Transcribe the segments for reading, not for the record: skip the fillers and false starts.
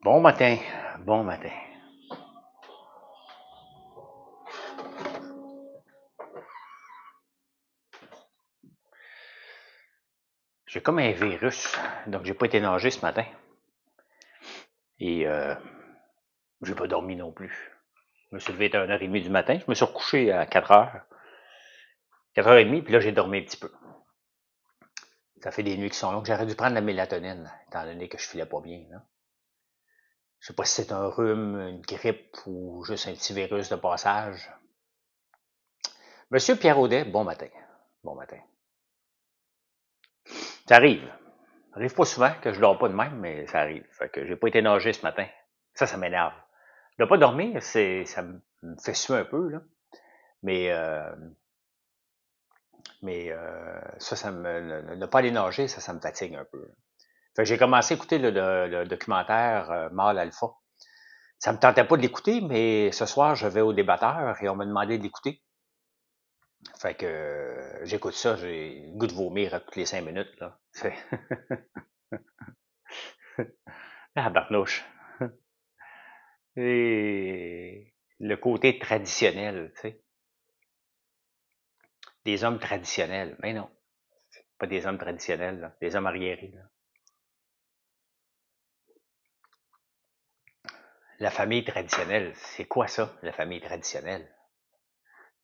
Bon matin, bon matin. J'ai comme un virus, donc j'ai pas été nager ce matin. Et j'ai pas dormi non plus. Je me suis levé à 1h30 du matin, je me suis recouché à 4h, 4h30, puis là j'ai dormi un petit peu. Ça fait des nuits qui sont longues. J'aurais dû prendre la mélatonine, étant donné que je filais pas bien. Là. Je sais pas si c'est un rhume, une grippe ou juste un petit virus de passage. Monsieur Pierre Audet, bon matin. Bon matin. Ça arrive. Ça arrive pas souvent que je dors pas de même, mais ça arrive. Fait que j'ai pas été nager ce matin. Ça m'énerve. De pas dormir, ça me fait suer un peu, là. Mais, ne pas aller nager, ça me fatigue un peu. Fait que j'ai commencé à écouter le documentaire Mâle Alpha. Ça me tentait pas de l'écouter, mais ce soir, je vais au débatteur et on m'a demandé de l'écouter. Fait que j'écoute ça, j'ai le goût de vomir à toutes les 5 minutes, là. C'est ah, barnouche. Et le côté traditionnel, tu sais. Des hommes traditionnels. Mais non, pas des hommes traditionnels, là. Des hommes arriérés, là. La famille traditionnelle, c'est quoi ça, la famille traditionnelle?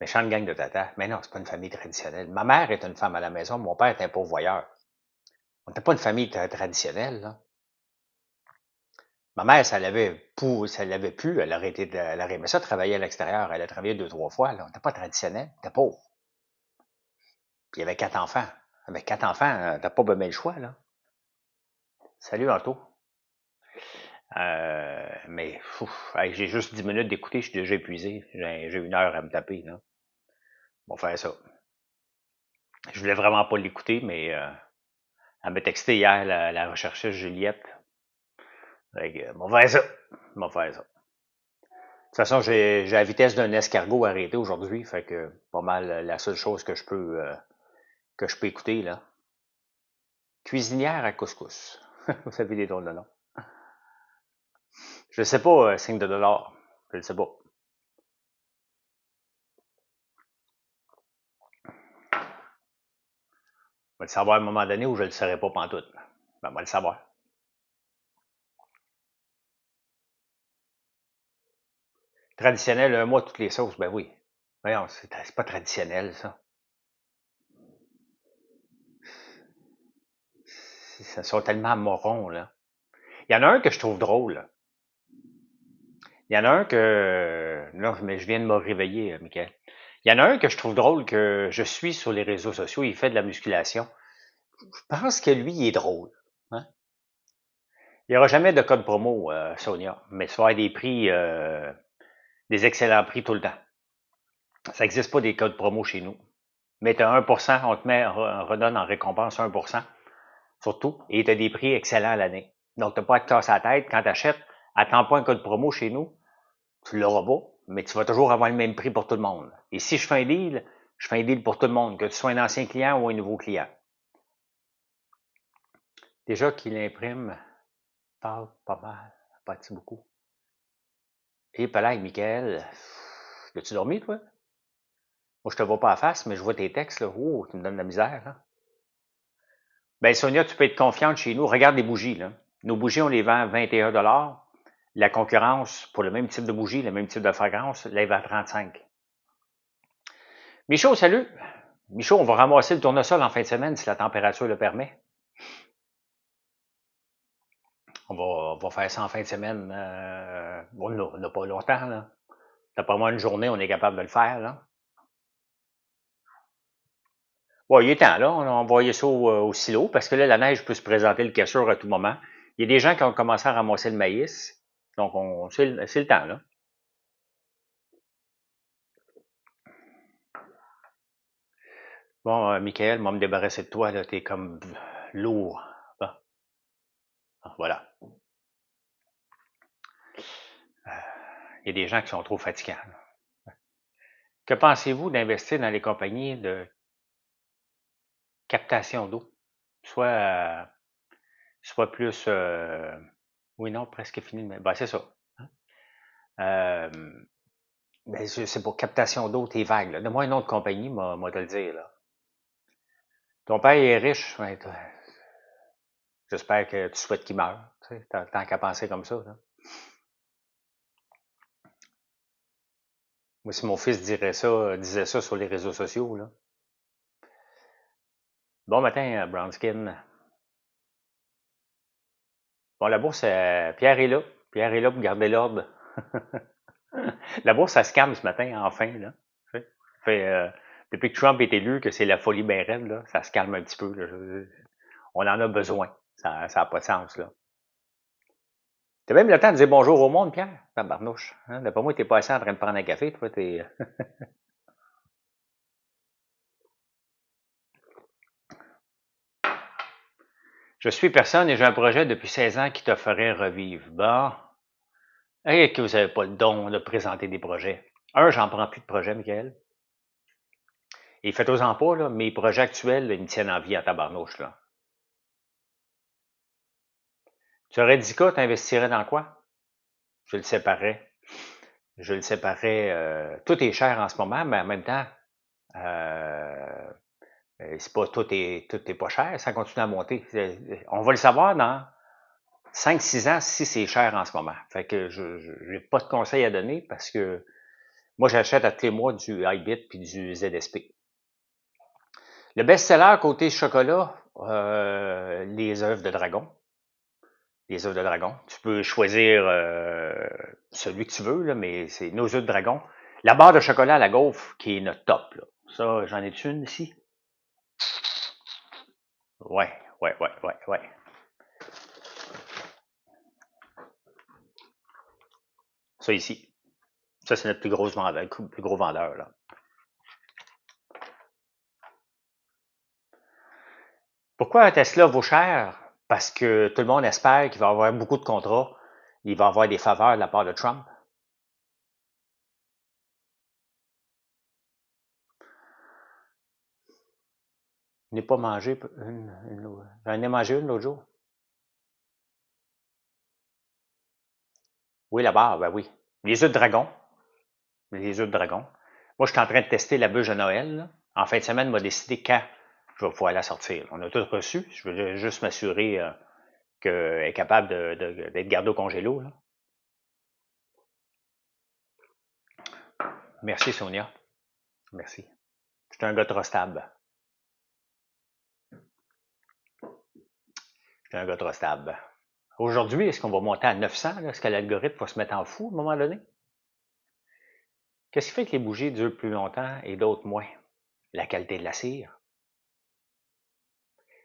Méchante gang de tata. Mais non, c'est pas une famille traditionnelle. Ma mère est une femme à la maison, mon père est un pourvoyeur. On n'était pas une famille traditionnelle, là. Ma mère, ça l'avait pu, elle aurait aimé ça travailler à l'extérieur. Elle a travaillé 2, 3 fois, là. On n'était pas traditionnel, on était pauvre. Puis il y avait 4 enfants. Avec 4 enfants, t'as pas bien le choix, là. Salut, Anto. Mais hey, j'ai juste 10 minutes d'écouter, je suis déjà épuisé. J'ai 1 heure à me taper, là. On va faire ça. Je voulais vraiment pas l'écouter, mais elle m'a texté hier, la recherchiste Juliette. Fait que, on va faire ça. On va faire ça. De toute façon, j'ai la vitesse d'un escargot arrêté aujourd'hui, fait que pas mal la seule chose que je peux écouter, là. Cuisinière à couscous. Vous savez les drôles de nom. Je sais pas, signe de dollar. Je le sais pas. Je vais le savoir à un moment donné où je le saurai pas pantoute. Ben, on va le savoir. Traditionnel, un mois toutes les sauces, ben oui. Voyons, c'est pas traditionnel, ça. Ils sont tellement morons, là. Il y en a un que je trouve drôle. Il y en a un que... Non, mais je viens de me réveiller, Michael. Il y en a un que je trouve drôle que je suis sur les réseaux sociaux. Il fait de la musculation. Je pense que lui, il est drôle. Hein? Il n'y aura jamais de code promo, Sonia, mais tu vas avoir des prix, des excellents prix tout le temps. Ça n'existe pas des codes promo chez nous. Mais tu as 1%, on te met, on redonne en récompense 1%, surtout, et tu as des prix excellents à l'année. Donc, tu n'as pas à te casser la tête. Quand tu achètes, attends pas un code promo chez nous, tu l'auras pas, mais tu vas toujours avoir le même prix pour tout le monde. Et si je fais un deal pour tout le monde, que tu sois un ancien client ou un nouveau client. Déjà qu'il imprime, parle pas mal, pas petit beaucoup. Et palais, Michael, as-tu dormi, toi? Moi, je te vois pas à face, mais je vois tes textes, là. Oh, tu me donnes de la misère, là. Ben, Sonia, tu peux être confiante chez nous. Regarde les bougies, là. Nos bougies, on les vend à 21 $. La concurrence, pour le même type de bougie, le même type de fragrance, là, elle va à 35. Michaud, salut! Michaud, on va ramasser le tournesol en fin de semaine si la température le permet. On va faire ça en fin de semaine. Bon, on n'a pas longtemps, là. D'après moi, une journée, on est capable de le faire, là. Bon, il est temps, là. On a envoyé ça au silo parce que là, la neige peut se présenter le cassure à tout moment. Il y a des gens qui ont commencé à ramasser le maïs. Donc, c'est le temps, là. Bon, Michael, moi, me débarrasser de toi, là. T'es comme lourd. Bon, voilà. Il y a des gens qui sont trop fatigants. Que pensez-vous d'investir dans les compagnies de captation d'eau? Soit, soit plus Oui, non, presque fini. Ben, c'est ça. Hein. Euh, ben, c'est pour captation d'eau, tes vagues. Là. Donne-moi une autre compagnie, moi te le dire. Là. Ton père est riche. Ben, j'espère que tu souhaites qu'il meure. Tu sais, tant qu'à penser comme ça. Là. Moi, si mon fils disait ça sur les réseaux sociaux, là. Bon matin, Brown Skin. Bon, la bourse, Pierre est là. Pierre est là pour garder l'ordre. La bourse, ça se calme ce matin, enfin, là. Tu sais. Fait, depuis que Trump est élu, que c'est la folie bien raide, là, ça se calme un petit peu. Là. On en a besoin. Ça n'a pas de sens, là. T'as même le temps de dire bonjour au monde, Pierre? Tabarnouche. Hein? D'après moi, t'es pas assis en train de prendre un café, toi, t'es. Je suis personne et j'ai un projet depuis 16 ans qui te ferait revivre. Bon. Et que vous n'avez pas le don de présenter des projets. J'en prends plus de projets, Michael. Et faites-en pas, là, mes projets actuels, là, ils me tiennent en vie à tabarnouche, là. Tu aurais 10K, t'investirais dans quoi? Je le séparais. Je le séparais. Tout est cher en ce moment, mais en même temps, euh, c'est pas tout est pas cher, ça continue à monter. On va le savoir dans 5-6 ans si c'est cher en ce moment. Fait que je n'ai pas de conseils à donner parce que moi, j'achète à tous les mois du iBit puis du ZSP. Le best-seller côté chocolat, les œufs de dragon. Les œufs de dragon. Tu peux choisir celui que tu veux, là, mais c'est nos œufs de dragon. La barre de chocolat à la gaufre, qui est notre top. Là. Ça, j'en ai une ici? Ouais, ouais. Ça ici. Ça, c'est notre plus gros vendeur. Là. Pourquoi un Tesla vaut cher? Parce que tout le monde espère qu'il va avoir beaucoup de contrats. Il va avoir des faveurs de la part de Trump. Je n'ai pas mangé j'en ai mangé une l'autre jour. Oui, la barre, ben oui. Les œufs de dragon. Les œufs de dragon. Moi, je suis en train de tester la bûche de Noël. Là. En fin de semaine, on va décider quand je vais pouvoir la sortir. On a tout reçu. Je veux juste m'assurer qu'elle est capable d'être gardée au congélo. Là. Merci, Sonia. Merci. Je suis un gars trustable. Je suis un gars trustable. Aujourd'hui, est-ce qu'on va monter à 900? Là? Est-ce que l'algorithme va se mettre en fou à un moment donné? Qu'est-ce qui fait que les bougies durent plus longtemps et d'autres moins? La qualité de la cire.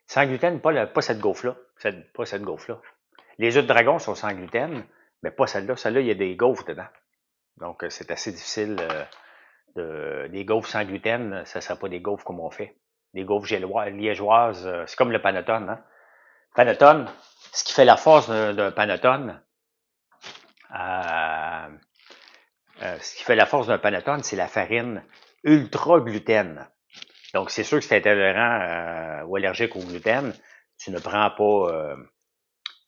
Sans gluten, pas cette gaufre-là. Pas cette gaufre-là. Les œufs de dragon sont sans gluten, mais pas celle-là. Celle-là, il y a des gaufres dedans. Donc, c'est assez difficile. Des gaufres sans gluten, ça ne sera pas des gaufres comme on fait. Des gaufres liégeoises, c'est comme le panettone. Hein? Panettone, ce qui fait la force d'un panettone, ce qui fait la force d'un panettone, c'est la farine ultra gluten. Donc, c'est sûr que si tu es intolérant ou allergique au gluten, tu ne prends pas,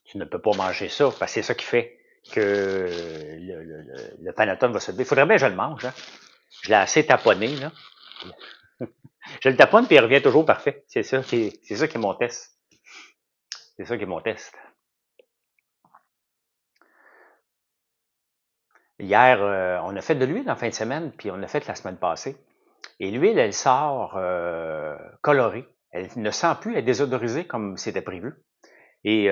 tu ne peux pas manger ça, parce que c'est ça qui fait que le panettone va se lever. Il faudrait bien que je le mange. Hein? Je l'ai assez taponné. Là. Je le taponne puis il revient toujours parfait. C'est ça qui est mon test. C'est ça qui est mon test. Hier, on a fait de l'huile en fin de semaine, puis on a fait la semaine passée. Et l'huile, elle sort colorée. Elle ne sent plus, elle est désodorisée comme c'était prévu. Et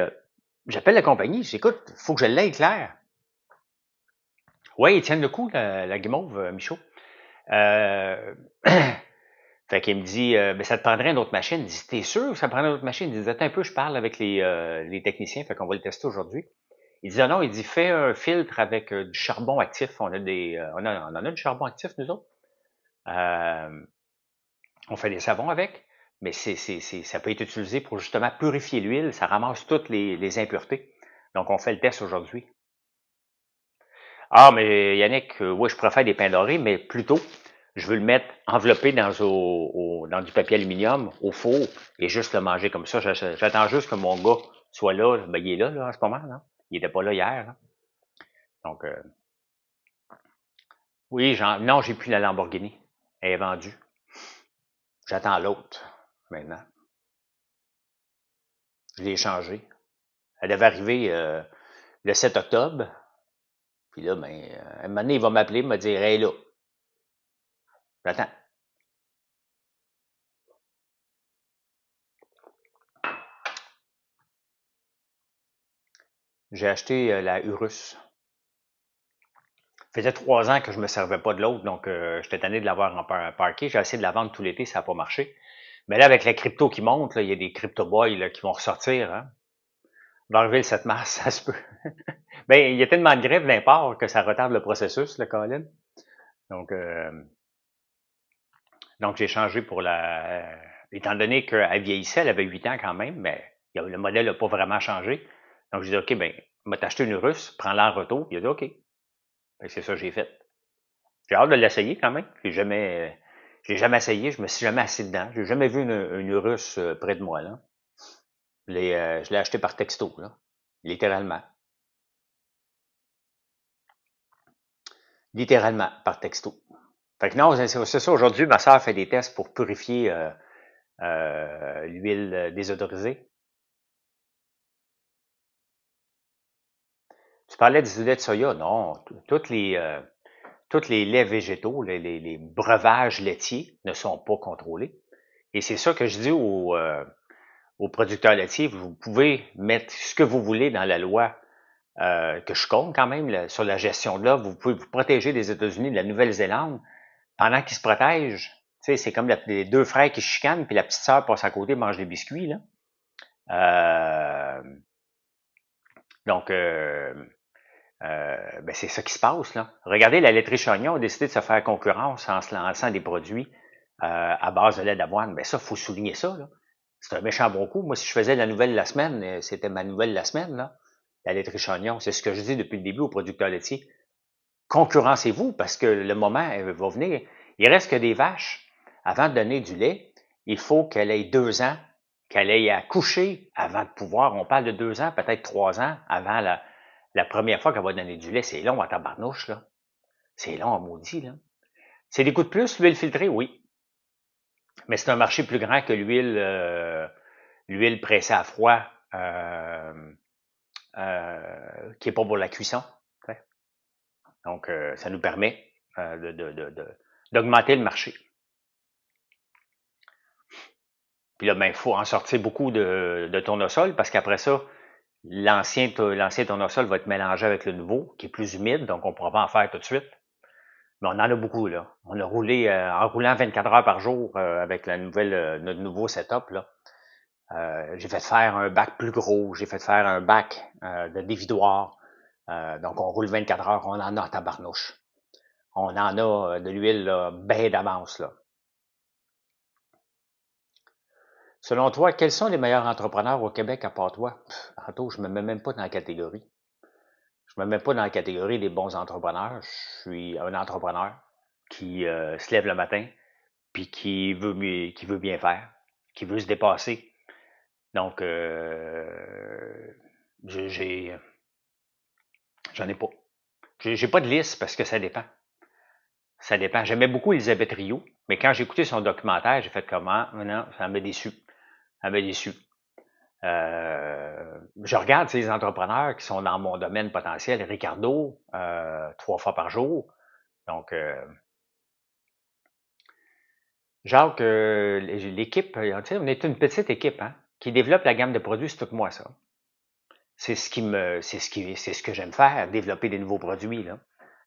j'appelle la compagnie, je dis, écoute, il faut que je l'aie clair. Oui, ils tiennent le coup, la guimauve, Michaud. Fait qu'il me dit, ben, ça te prendrait une autre machine. Il dit, t'es sûr que ça prendrait une autre machine? Il dit, attends un peu, je parle avec les techniciens, fait qu'on va le tester aujourd'hui. Il dit, ah non, il dit, fais un filtre avec du charbon actif. On en a du charbon actif, nous autres. On fait des savons avec, mais ça peut être utilisé pour justement purifier l'huile. Ça ramasse toutes les impuretés. Donc, on fait le test aujourd'hui. Ah, mais Yannick, oui, je pourrais faire des pains dorés, mais plutôt, je veux le mettre enveloppé dans du papier aluminium, au four, et juste le manger comme ça. J'attends juste que mon gars soit là. Ben, il est là, en ce moment. Là. Il était pas là hier. Là. Donc, oui, non, j'ai plus la Lamborghini. Elle est vendue. J'attends l'autre maintenant. Je l'ai changée. Elle devait arriver le 7 octobre. Puis là, ben, un moment donné, il va m'appeler, il me dire, hey là, j'attends. J'ai acheté la Urus. Ça faisait 3 ans que je me servais pas de l'autre, donc j'étais tanné de l'avoir en parquet. J'ai essayé de la vendre tout l'été, ça n'a pas marché. Mais là, avec la crypto qui monte, là, il y a des crypto boys là, qui vont ressortir. Hein. On va arriver le 7 mars, ça se peut. Ben, il y a tellement de grève d'import que ça retarde le processus, le Colin. Donc, j'ai changé pour la... étant donné qu'elle vieillissait, elle avait 8 ans quand même, mais le modèle n'a pas vraiment changé. Donc, j'ai dit, OK, ben, m'a t'acheter une Russe, prends-la en retour. Il a dit, OK. Ben, c'est ça que j'ai fait. J'ai hâte de l'essayer quand même. Je l'ai jamais essayé, je me suis jamais assis dedans. J'ai jamais vu une Russe près de moi, là. Je l'ai acheté par texto, là. Littéralement. Littéralement, par texto. Fait que non, c'est ça. Aujourd'hui, ma soeur fait des tests pour purifier l'huile désodorisée. Tu parlais du lait de soya. Non, toutes les laits végétaux, les breuvages laitiers ne sont pas contrôlés. Et c'est ça que je dis aux producteurs laitiers. Vous pouvez mettre ce que vous voulez dans la loi que je compte quand même là, sur la gestion de là. Vous pouvez vous protéger des États-Unis, de la Nouvelle-Zélande, pendant qu'ils se protègent. Tu sais, c'est comme les deux frères qui se chicanent, puis la petite sœur passe à côté, mange des biscuits. Là. Donc, ben c'est ça qui se passe. Là. Regardez, la laiterie Chagnon a décidé de se faire concurrence en se lançant des produits à base de lait d'avoine. Ben ça, il faut souligner ça. Là. C'est un méchant bon coup. Moi, si je faisais la nouvelle de la semaine, c'était ma nouvelle de la semaine, là. La laiterie Chagnon. C'est ce que je dis depuis le début aux producteurs laitiers. Concurrencez-vous parce que le moment va venir. Il reste que des vaches. Avant de donner du lait, il faut qu'elle ait 2 ans, qu'elle ait accouché avant de pouvoir. On parle de 2 ans, peut-être 3 ans avant la première fois qu'elle va donner du lait. C'est long à tabarnouche, là. C'est long à maudit, là. C'est des coûts de plus, l'huile filtrée, oui. Mais c'est un marché plus grand que l'huile pressée à froid qui est pas pour la cuisson. Ouais. Donc, ça nous permet d'augmenter le marché. Puis là, ben, il faut en sortir beaucoup de tournesol parce qu'après ça, l'ancien tournesol va être mélangé avec le nouveau, qui est plus humide, donc on ne pourra pas en faire tout de suite. Mais on en a beaucoup, là. On a roulé, en roulant 24 heures par jour avec notre nouveau setup, là. J'ai fait faire un bac plus gros, j'ai fait faire un bac de dévidoir. Donc, on roule 24 heures, on en a à tabarnouche. On en a de l'huile bien d'avance, là. Selon toi, quels sont les meilleurs entrepreneurs au Québec à part toi? Anto, je me mets même pas dans la catégorie. Je me mets pas dans la catégorie des bons entrepreneurs. Je suis un entrepreneur qui se lève le matin puis qui veut bien faire, qui veut se dépasser. Donc, j'en ai pas. J'ai pas de liste parce que ça dépend. Ça dépend. J'aimais beaucoup Elisabeth Rioux, mais quand j'ai écouté son documentaire, j'ai fait comment? Non, ça m'a déçu. Ça m'a déçu. Je regarde ces entrepreneurs qui sont dans mon domaine potentiel. Ricardo, 3 fois par jour. Donc, Jacques, l'équipe, on est une petite équipe, hein, qui développe la gamme de produits, c'est tout moi ça. C'est ce que j'aime faire, développer des nouveaux produits, là.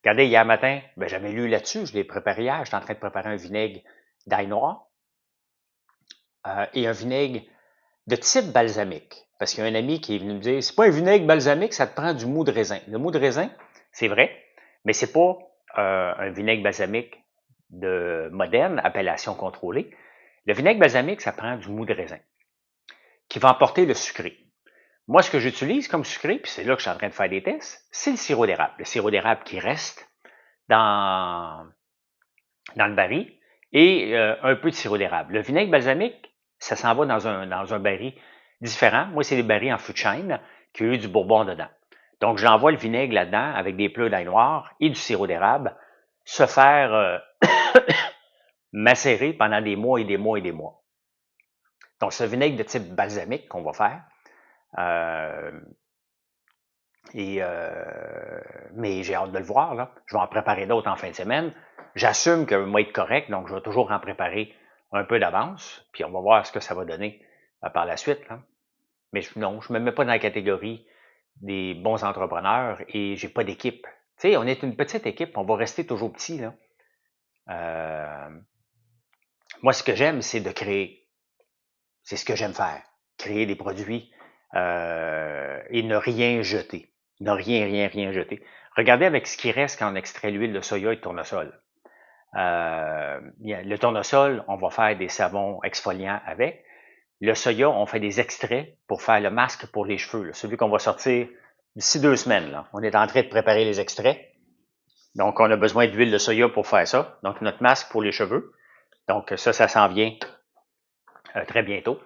Regardez, hier matin, ben, j'avais lu là-dessus, je l'ai préparé hier, j'étais en train de préparer un vinaigre d'ail noir, et un vinaigre de type balsamique. Parce qu'il y a un ami qui est venu me dire, c'est pas un vinaigre balsamique, ça te prend du mou de raisin. Le mou de raisin, c'est vrai, mais c'est pas un vinaigre balsamique de moderne, appellation contrôlée. Le vinaigre balsamique, ça prend du mou de raisin, qui va emporter le sucré. Moi, ce que j'utilise comme sucré, puis c'est là que je suis en train de faire des tests, c'est le sirop d'érable. Le sirop d'érable qui reste dans le baril et un peu de sirop d'érable. Le vinaigre balsamique, ça s'en va dans un baril différent. Moi, c'est des barils en fût de chêne qui ont eu du bourbon dedans. Donc, j'envoie le vinaigre là-dedans avec des pleurs d'ail noir et du sirop d'érable, se faire macérer pendant des mois et des mois et des mois. Donc, ce vinaigre de type balsamique qu'on va faire. Mais j'ai hâte de le voir, là. Je vais en préparer d'autres en fin de semaine. J'assume que va être correct, donc je vais toujours en préparer un peu d'avance, puis on va voir ce que ça va donner par la suite, là. Mais non, je me mets pas dans la catégorie des bons entrepreneurs et j'ai pas d'équipe. Tu sais, on est une petite équipe, on va rester toujours petit, là. Moi, ce que j'aime, c'est de créer. C'est ce que j'aime faire. Créer des produits et ne rien jeter. Ne rien jeter. Regardez avec ce qui reste quand on extrait l'huile de soya et de tournesol. Le tournesol, on va faire des savons exfoliants avec. Le soya, on fait des extraits pour faire le masque pour les cheveux. Là. Celui qu'on va sortir d'ici 2 semaines. Là. On est en train de préparer les extraits. Donc, on a besoin d'huile de soya pour faire ça. Donc, notre masque pour les cheveux. Donc, ça s'en vient très bientôt.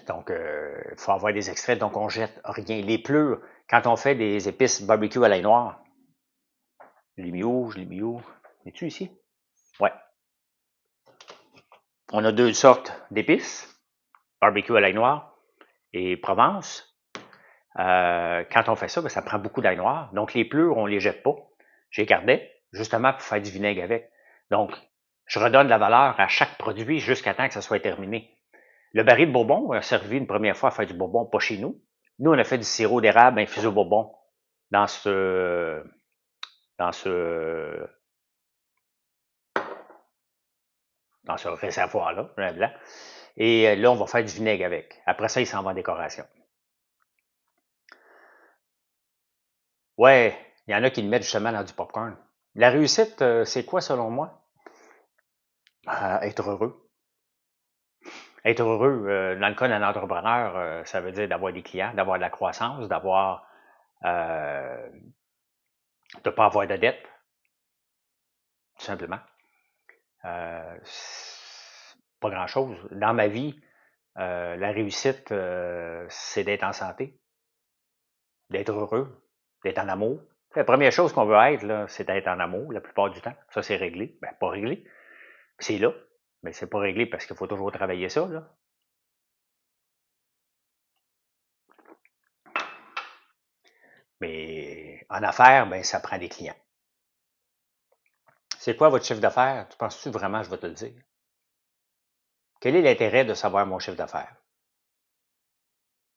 Donc, il faut avoir des extraits, donc on jette rien. Les pleurs, quand on fait des épices barbecue à l'ail noir, je l'ai mis où? Es-tu ici? Ouais. On a 2 sortes d'épices, barbecue à l'ail noir et Provence. Quand on fait ça, ben, ça prend beaucoup d'ail noir. Donc, les pleurs, on les jette pas. Je les gardais, justement, pour faire du vinaigre avec. Donc, je redonne de la valeur à chaque produit jusqu'à temps que ça soit terminé. Le baril de bourbon, on a servi une première fois à faire du bourbon, pas chez nous. Nous, on a fait du sirop d'érable infusé au bourbon dans ce réservoir-là, blanc. Et là, on va faire du vinaigre avec. Après ça, il s'en va en décoration. Ouais, il y en a qui le mettent justement dans du popcorn. La réussite, c'est quoi selon moi? Être heureux. Être heureux, dans le cas d'un entrepreneur, ça veut dire d'avoir des clients, d'avoir de la croissance, d'avoir de pas avoir de dette, tout simplement. Pas grand-chose. Dans ma vie, la réussite, c'est d'être en santé, d'être heureux, d'être en amour. La première chose qu'on veut être, là, c'est d'être en amour la plupart du temps. Ça, c'est réglé. Ben, pas réglé. C'est là. Mais c'est pas réglé parce qu'il faut toujours travailler ça, là. Mais en affaires, ben, ça prend des clients. C'est quoi votre chiffre d'affaires? Tu penses-tu vraiment, je vais te le dire? Quel est l'intérêt de savoir mon chiffre d'affaires?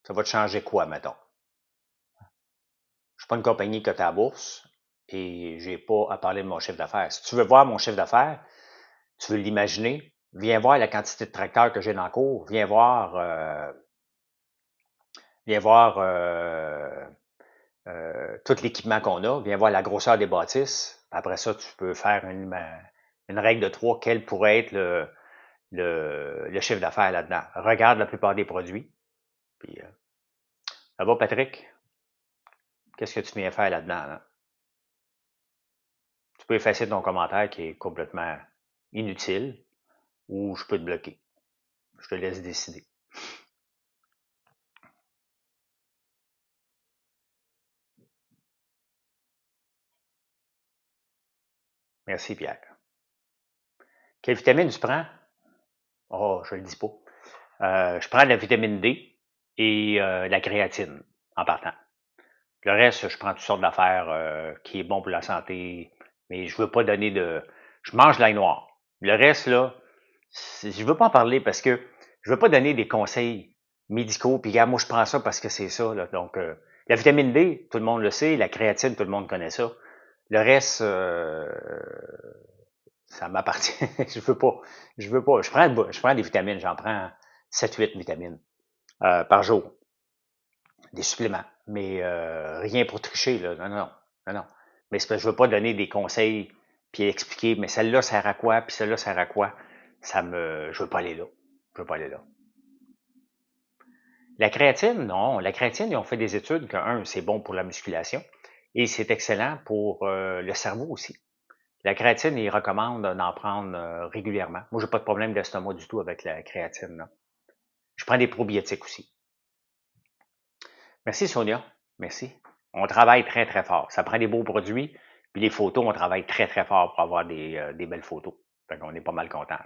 Ça va te changer quoi, mettons? Je suis pas une compagnie cotée à la bourse et j'ai pas à parler de mon chiffre d'affaires. Si tu veux voir mon chiffre d'affaires, tu veux l'imaginer, viens voir la quantité de tracteurs que j'ai dans le cours, viens voir tout l'équipement qu'on a, viens voir la grosseur des bâtisses. Après ça, tu peux faire une règle de 3, quel pourrait être le chiffre d'affaires là-dedans. Regarde la plupart des produits. Puis, ça va, Patrick? Qu'est-ce que tu viens faire là-dedans? Là? Tu peux effacer ton commentaire qui est complètement inutile ou je peux te bloquer. Je te laisse décider. Merci, Pierre. Quelle vitamine tu prends? Oh, je le dis pas. Je prends de la vitamine D et la créatine en partant. Le reste, je prends toutes sortes d'affaires qui est bon pour la santé, mais je veux pas donner de... Je mange de l'ail noir. Le reste, là, je veux pas en parler parce que je veux pas donner des conseils médicaux, puis regarde, moi, je prends ça parce que c'est ça. Là. Donc, la vitamine D, tout le monde le sait. La créatine, tout le monde connaît ça. Le reste, ça m'appartient. je veux pas. Je prends des vitamines. J'en prends 7-8 vitamines par jour. Des suppléments. Mais rien pour tricher, là. Non. Mais c'est parce que je veux pas donner des conseils puis expliquer, mais celle-là sert à quoi, puis celle-là sert à quoi. Je veux pas aller là. Je veux pas aller là. La créatine, non. La créatine, ils ont fait des études que, c'est bon pour la musculation et c'est excellent pour le cerveau aussi. La créatine, ils recommandent d'en prendre régulièrement. Moi, j'ai pas de problème d'estomac du tout avec la créatine. Là. Je prends des probiotiques aussi. Merci Sonia. Merci. On travaille très, très fort. Ça prend des beaux produits. Puis les photos, on travaille très, très fort pour avoir des belles photos. Fait qu'on est pas mal content.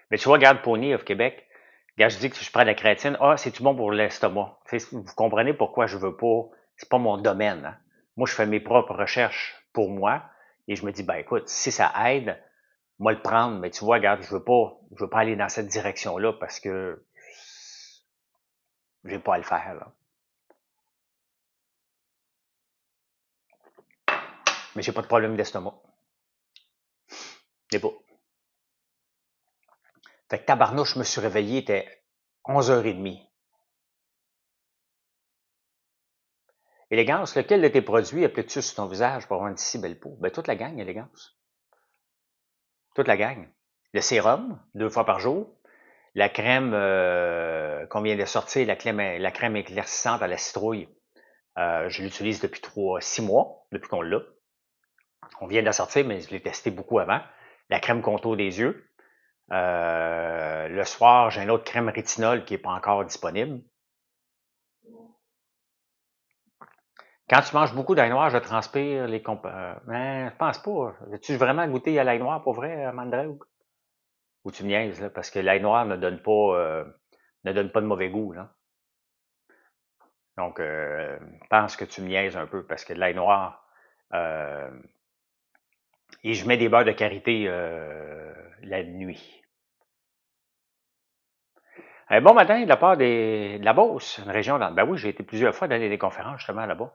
Mais tu vois, regarde Pony of Québec. Regarde, je dis que je prends de la créatine. Ah, c'est-tu bon pour l'estomac? Vous comprenez pourquoi je veux pas. C'est pas mon domaine. Hein? Moi, je fais mes propres recherches pour moi. Et je me dis, ben écoute, si ça aide, moi le prendre. Mais tu vois, regarde, je veux pas aller dans cette direction-là parce que j'ai pas à le faire. Là. Mais j'ai pas de problème d'estomac. J'ai pas. Fait que tabarnouche, je me suis réveillé, il était 11h30. Élégance, lequel de tes produits appliques-tu sur ton visage pour avoir une si belle peau? Ben, toute la gang, Élégance. Toute la gang. Le sérum, 2 fois par jour. La crème qu'on vient de sortir, la crème éclaircissante à la citrouille. Je l'utilise depuis 6 mois, depuis qu'on l'a. On vient de la sortir, mais je l'ai testé beaucoup avant. La crème contour des yeux. Le soir, j'ai une autre crème rétinol qui n'est pas encore disponible. Quand tu manges beaucoup d'ail noir, je transpire les je pense pas. As-tu vraiment goûté à l'ail noir pour vrai, Mandrel? Ou tu me niaises, là? Parce que l'ail noir ne donne pas de mauvais goût, là. Donc, je pense que tu me niaises un peu parce que l'ail noir, et je mets des beurres de karité la nuit. Bon matin de la part de la Beauce, une région dans. Ben oui, j'ai été plusieurs fois donner des conférences justement là-bas.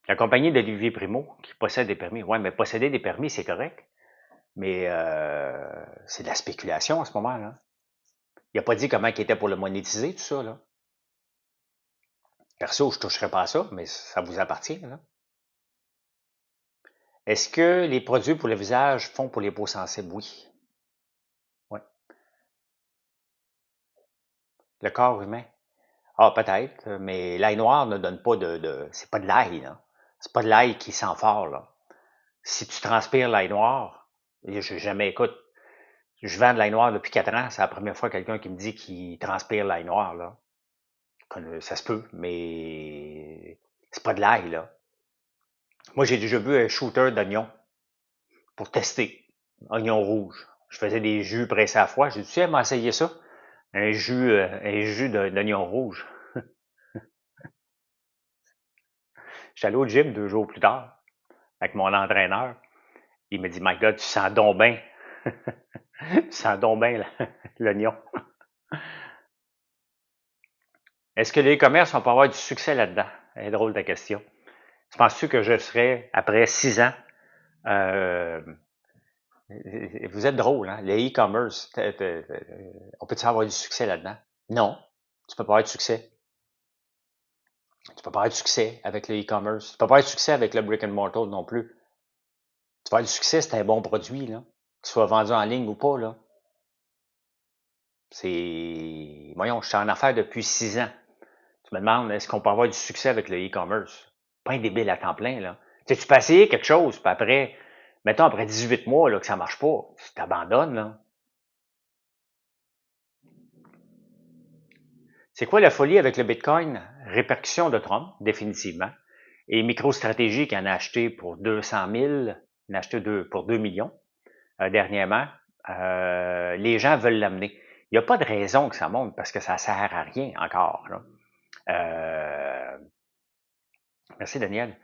La compagnie d'Olivier Primo qui possède des permis. Ouais, mais posséder des permis, c'est correct. Mais c'est de la spéculation à ce moment-là. Il n'a pas dit comment il était pour le monétiser, tout ça. Là. Perso, je ne toucherai pas à ça, mais ça vous appartient. Là. Est-ce que les produits pour le visage font pour les peaux sensibles? Oui. Ouais. Le corps humain? Ah, peut-être, mais l'ail noir ne donne pas c'est pas de l'ail, là. C'est pas de l'ail qui sent fort, là. Si tu transpires l'ail noir, je jamais, écoute, je vends de l'ail noir depuis 4 ans, c'est la première fois quelqu'un qui me dit qu'il transpire l'ail noir, là. Ça se peut, mais c'est pas de l'ail, là. Moi, j'ai déjà vu un shooter d'oignon pour tester. Oignon rouge. Je faisais des jus pressés à froid. J'ai dit, tu sais, m'a essayé ça. Un jus d'oignon rouge. J'étais allé au gym 2 jours plus tard avec mon entraîneur. Il me dit, My God, tu sens donc bien. Tu sens donc bien l'oignon. Est-ce que les commerces vont pas avoir du succès là-dedans? C'est drôle ta question. Tu penses-tu que je serais, après 6 ans, vous êtes drôle, hein? Le e-commerce, on peut-tu avoir du succès là-dedans? Non, tu peux pas avoir de succès. Tu peux pas avoir de succès avec le e-commerce. Tu peux pas avoir de succès avec le brick and mortar non plus. Tu peux avoir du succès si c'est un bon produit, là. Qu'il soit vendu en ligne ou pas, là. Voyons, je suis en affaires depuis 6 ans. Tu me demandes, est-ce qu'on peut avoir du succès avec le e-commerce? Pas un débile à temps plein, là. Tu sais, tu peux essayer quelque chose, puis après, mettons, après 18 mois, là, que ça marche pas, tu t'abandonnes, là. C'est quoi la folie avec le Bitcoin? Répercussion de Trump, définitivement. Et MicroStratégie qui en a acheté pour 200 000, en a acheté pour 2 millions dernièrement. Les gens veulent l'amener. Il n'y a pas de raison que ça monte parce que ça ne sert à rien encore. Là. Merci Daniel.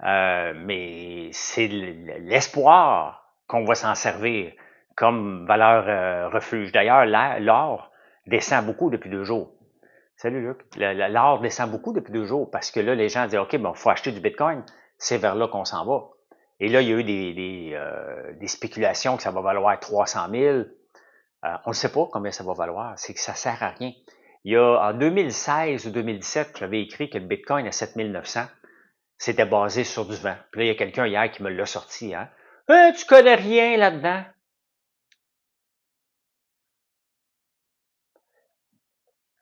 Mais c'est l'espoir qu'on va s'en servir comme valeur refuge. D'ailleurs, l'or descend beaucoup depuis 2 jours. Salut Luc. L'or descend beaucoup depuis 2 jours parce que là, les gens disent OK, bon, il faut acheter du Bitcoin. C'est vers là qu'on s'en va. Et là, il y a eu des spéculations que ça va valoir 300 000. On ne sait pas combien ça va valoir. C'est que ça ne sert à rien. Il y a en 2016 ou 2017, j'avais écrit que le Bitcoin à 7900, c'était basé sur du vent. Puis là, il y a quelqu'un hier qui me l'a sorti. Hein? Tu connais rien là-dedans?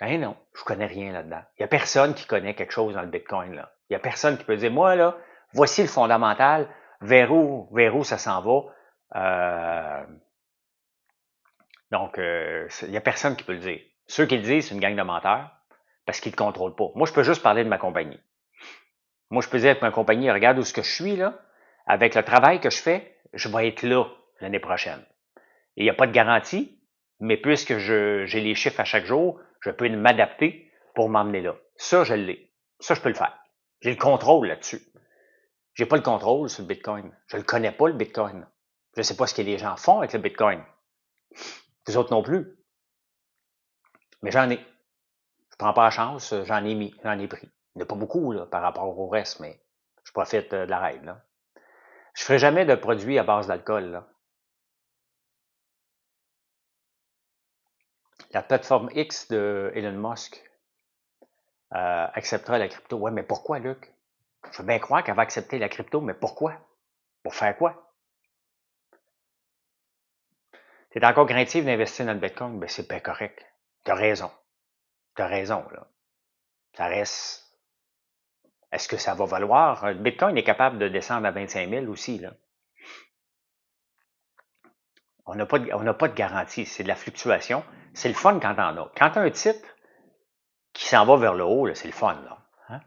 Ben non, je connais rien là-dedans. Il n'y a personne qui connaît quelque chose dans le Bitcoin. Là. Il n'y a personne qui peut dire, moi, là, voici le fondamental, vers où ça s'en va. Donc, il n'y a personne qui peut le dire. Ceux qui le disent, c'est une gang de menteurs parce qu'ils ne le contrôlent pas. Moi, je peux juste parler de ma compagnie. Moi, je peux dire que ma compagnie, regarde où ce que je suis, là. Avec le travail que je fais, je vais être là l'année prochaine. Et il n'y a pas de garantie, mais puisque j'ai les chiffres à chaque jour, je peux m'adapter pour m'emmener là. Ça, je l'ai. Ça, je peux le faire. J'ai le contrôle là-dessus. J'ai pas le contrôle sur le Bitcoin. Je le connais pas, le Bitcoin. Je ne sais pas ce que les gens font avec le Bitcoin. Vous autres non plus. Mais j'en ai. Je prends pas la chance, j'en ai pris. Il n'y en a pas beaucoup là, par rapport au reste, mais je profite de la règle. Là. Je ferai jamais de produits à base d'alcool. Là. La plateforme X de Elon Musk acceptera la crypto. Ouais, mais pourquoi, Luc? Je veux bien croire qu'elle va accepter la crypto, mais pourquoi? Pour faire quoi? Tu es encore craintif d'investir dans le Bitcoin? Ben, c'est bien correct. T'as raison. T'as raison, là. Ça reste. Est-ce que ça va valoir? Le Bitcoin est capable de descendre à 25 000 aussi, là. On n'a pas de garantie. C'est de la fluctuation. C'est le fun quand t'en as. Quand tu as un titre qui s'en va vers le haut, là, c'est le fun, là. Hein?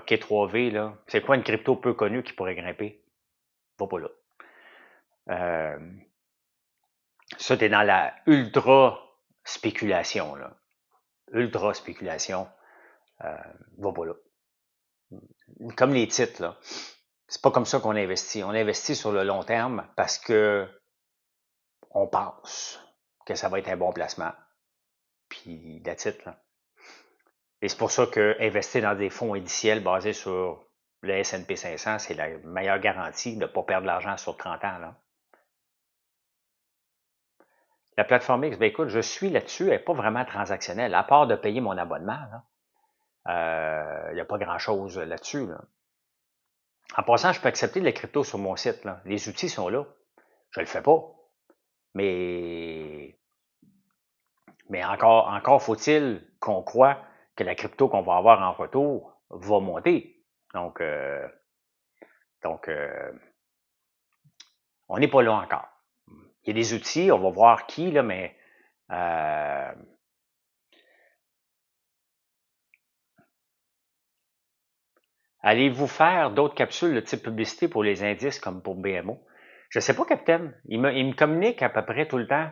K3V, là. C'est quoi une crypto peu connue qui pourrait grimper? Va pas là. Ça, t'es dans la ultra spéculation, là. Ultra spéculation. Va pas là. Comme les titres, là. C'est pas comme ça qu'on investit. On investit sur le long terme parce que on pense que ça va être un bon placement. Puis, that's it, là. Et c'est pour ça que investir dans des fonds indiciels basés sur le S&P 500, c'est la meilleure garantie de ne pas perdre de l'argent sur 30 ans, là. La plateforme X, ben écoute, je suis là-dessus, elle n'est pas vraiment transactionnelle, à part de payer mon abonnement, là. Il n'y a pas grand-chose là-dessus, là. En passant, je peux accepter de la crypto sur mon site, là. Les outils sont là. Je le fais pas. Mais encore faut-il qu'on croit que la crypto qu'on va avoir en retour va monter. Donc, on n'est pas là encore. Il y a des outils, on va voir qui, là, mais allez-vous faire d'autres capsules de type publicité pour les indices comme pour BMO? Je ne sais pas, Capitaine. Il me communique à peu près tout le temps.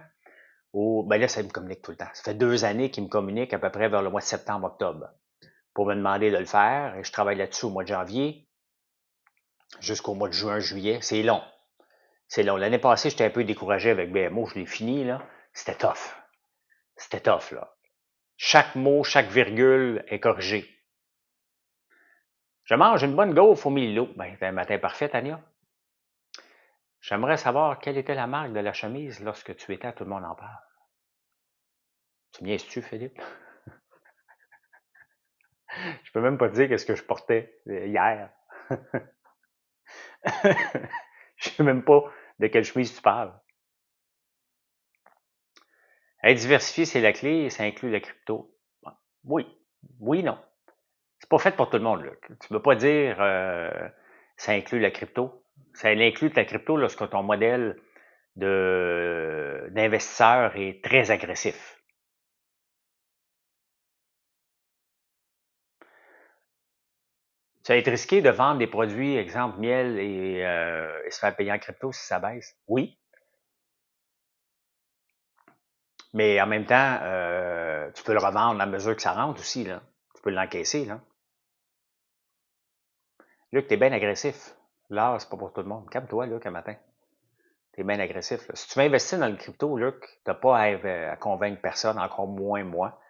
Ben là, ça me communique tout le temps. Ça fait 2 années qu'il me communique à peu près vers le mois de septembre-octobre pour me demander de le faire. Et je travaille là-dessus au mois de janvier jusqu'au mois de juin-juillet. C'est long. C'est long. L'année passée, j'étais un peu découragé avec BMO. Je l'ai fini, là. C'était tough. C'était tough, là. Chaque mot, chaque virgule est corrigé. Je mange une bonne gaufre au milieu. Ben, c'est un matin parfait, Tania. J'aimerais savoir quelle était la marque de la chemise lorsque tu étais à Tout le monde en parle. Tu me niaises-tu, Philippe? Je peux même pas te dire qu'est-ce que je portais hier. Je sais même pas de quelle chemise tu parles. Être diversifié, c'est la clé et ça inclut la crypto. Oui. Oui, non. C'est pas fait pour tout le monde, là. Tu peux pas dire ça inclut la crypto. Ça inclut la crypto lorsque ton modèle d'investisseur est très agressif. Ça va être risqué de vendre des produits, exemple miel, et se faire payer en crypto si ça baisse. Oui. Mais en même temps, tu peux le revendre à mesure que ça rentre aussi, là. Tu peux l'encaisser, là. Luc, t'es bien agressif. Là, c'est pas pour tout le monde. Calme-toi, Luc, un matin. T'es bien agressif, là. Si tu veux investir dans le crypto, Luc, t'as pas à convaincre personne, encore moins moi.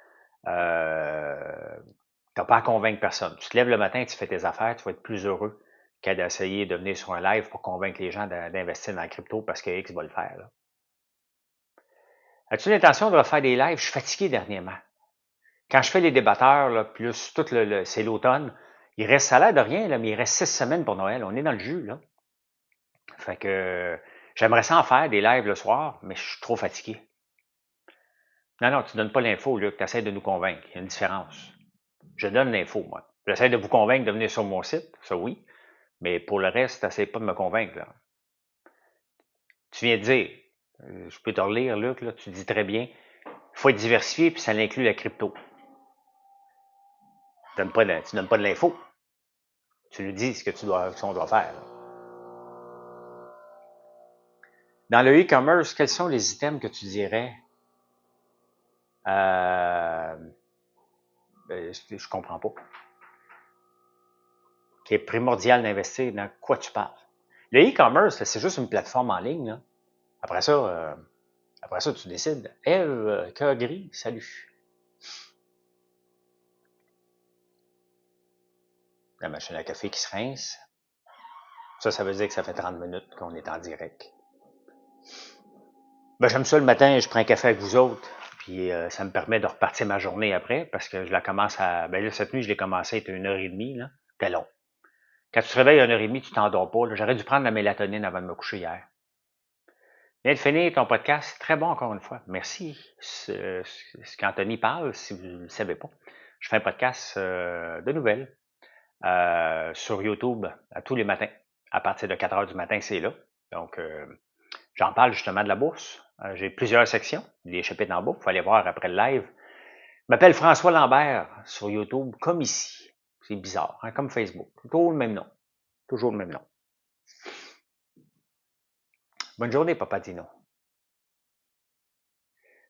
T'as pas à convaincre personne. Tu te lèves le matin, tu fais tes affaires, tu vas être plus heureux qu'à d'essayer de venir sur un live pour convaincre les gens d'investir dans la crypto parce que X va le faire, là. As-tu l'intention de refaire des lives? Je suis fatigué dernièrement. Quand je fais les débatteurs, là, plus tout c'est l'automne, il reste, ça a l'air de rien, là, mais il reste 6 semaines pour Noël. On est dans le jus, là. Fait que j'aimerais ça en faire des lives le soir, mais je suis trop fatigué. Non, non, tu donnes pas l'info, Luc, tu essaies de nous convaincre. Il y a une différence. Je donne l'info, moi. J'essaie de vous convaincre de venir sur mon site, ça oui, mais pour le reste, t'essaies pas de me convaincre, là. Tu viens de dire, Je peux te relire, Luc, là, tu dis très bien. Il faut être diversifié, puis ça inclut la crypto. Tu donnes pas de l'info. Tu nous dis ce qu'on doit faire. Là. Dans le e-commerce, quels sont les items que tu dirais je comprends pas. Qui est primordial d'investir dans quoi tu parles. Le e-commerce, c'est juste une plateforme en ligne. Là. Après ça, tu décides. Eve, cœur gris, salut. La machine à café qui se rince. Ça veut dire que ça fait 30 minutes qu'on est en direct. Ben, j'aime ça le matin, je prends un café avec vous autres. Puis ça me permet de repartir ma journée après parce que je la commence à. Ben là, cette nuit, je l'ai commencé à 1h30. Là. C'était long. Quand tu te réveilles à 1h30, tu t'endors pas. J'aurais dû prendre la mélatonine avant de me coucher hier. Viens de finir ton podcast. Très bon encore une fois. Merci. Ce qu'Anthony parle, si vous ne le savez pas, je fais un podcast de nouvelles sur YouTube à tous les matins. À partir de 4 heures du matin, c'est là. Donc, j'en parle justement de la bourse. J'ai plusieurs sections, des chapitres en bas. Il faut aller voir après le live. Je m'appelle François Lambert sur YouTube, comme ici. C'est bizarre, hein, comme Facebook. Toujours le même nom. Toujours le même nom. Bonne journée, Papa Dino.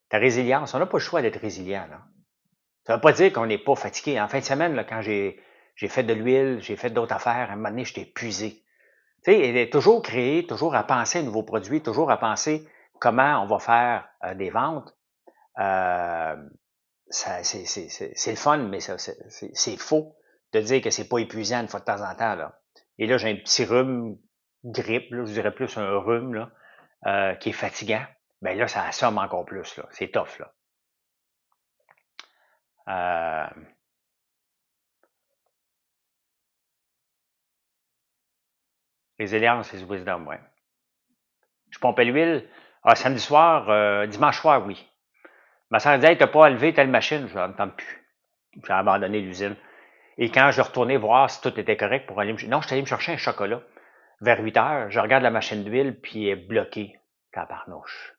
Ta résilience, on n'a pas le choix d'être résilient. Là. Ça ne veut pas dire qu'on n'est pas fatigué. En fin de semaine, là, quand j'ai fait de l'huile, j'ai fait d'autres affaires, à un moment donné, j'étais épuisé. Tu sais, toujours créer, toujours à penser à de nouveaux produits, toujours à penser comment on va faire des ventes. C'est le fun, mais c'est faux de dire que c'est pas épuisant une fois de temps en temps. Là. Et là, j'ai un petit rhume, grippe, là, je dirais plus un rhume là, qui est fatigant. Ben là, ça assomme encore plus. Là. C'est tough. Là. Résilience et wisdom, ouais. Je pompais l'huile. Samedi soir, dimanche soir, oui. Ma soeur disait, hey, t'as pas à lever telle machine. Je n'entends plus. J'ai abandonné l'usine. Et quand je retournais voir si tout était correct pour aller me... Non, je suis allé me chercher un chocolat. Vers 8 heures, je regarde la machine d'huile, puis elle est bloquée. Tabarnouche.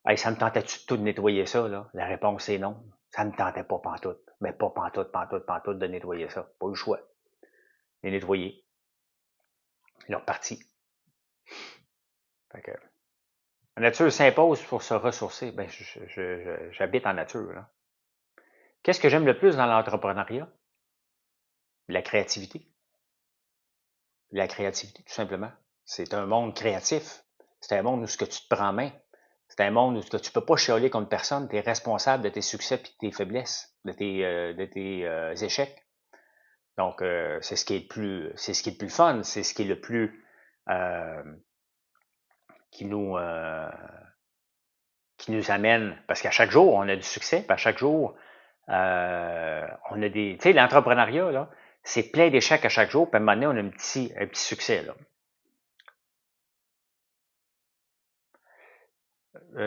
Hey, ça me tentait-tu de tout nettoyer ça, là? La réponse est non. Ça me tentait pas pantoute. Mais pas pantoute de nettoyer ça. Pas eu le choix. Les nettoyer. Ils ont reparti. Fait que, la nature s'impose pour se ressourcer. Ben, j'habite en nature. Là. Qu'est-ce que j'aime le plus dans l'entrepreneuriat? La créativité. La créativité, tout simplement. C'est un monde créatif. C'est un monde où ce que tu te prends en main. C'est un monde où ce que tu peux pas chialer contre personne. Tu es responsable de tes succès et de tes faiblesses, de tes échecs. Donc, c'est ce qui est le plus fun. C'est ce qui est le plus qui nous amène. Parce qu'à chaque jour, on a du succès, puis à chaque jour, on a des. Tu sais, l'entrepreneuriat, là, c'est plein d'échecs à chaque jour, puis à un moment donné, on a un petit succès, là.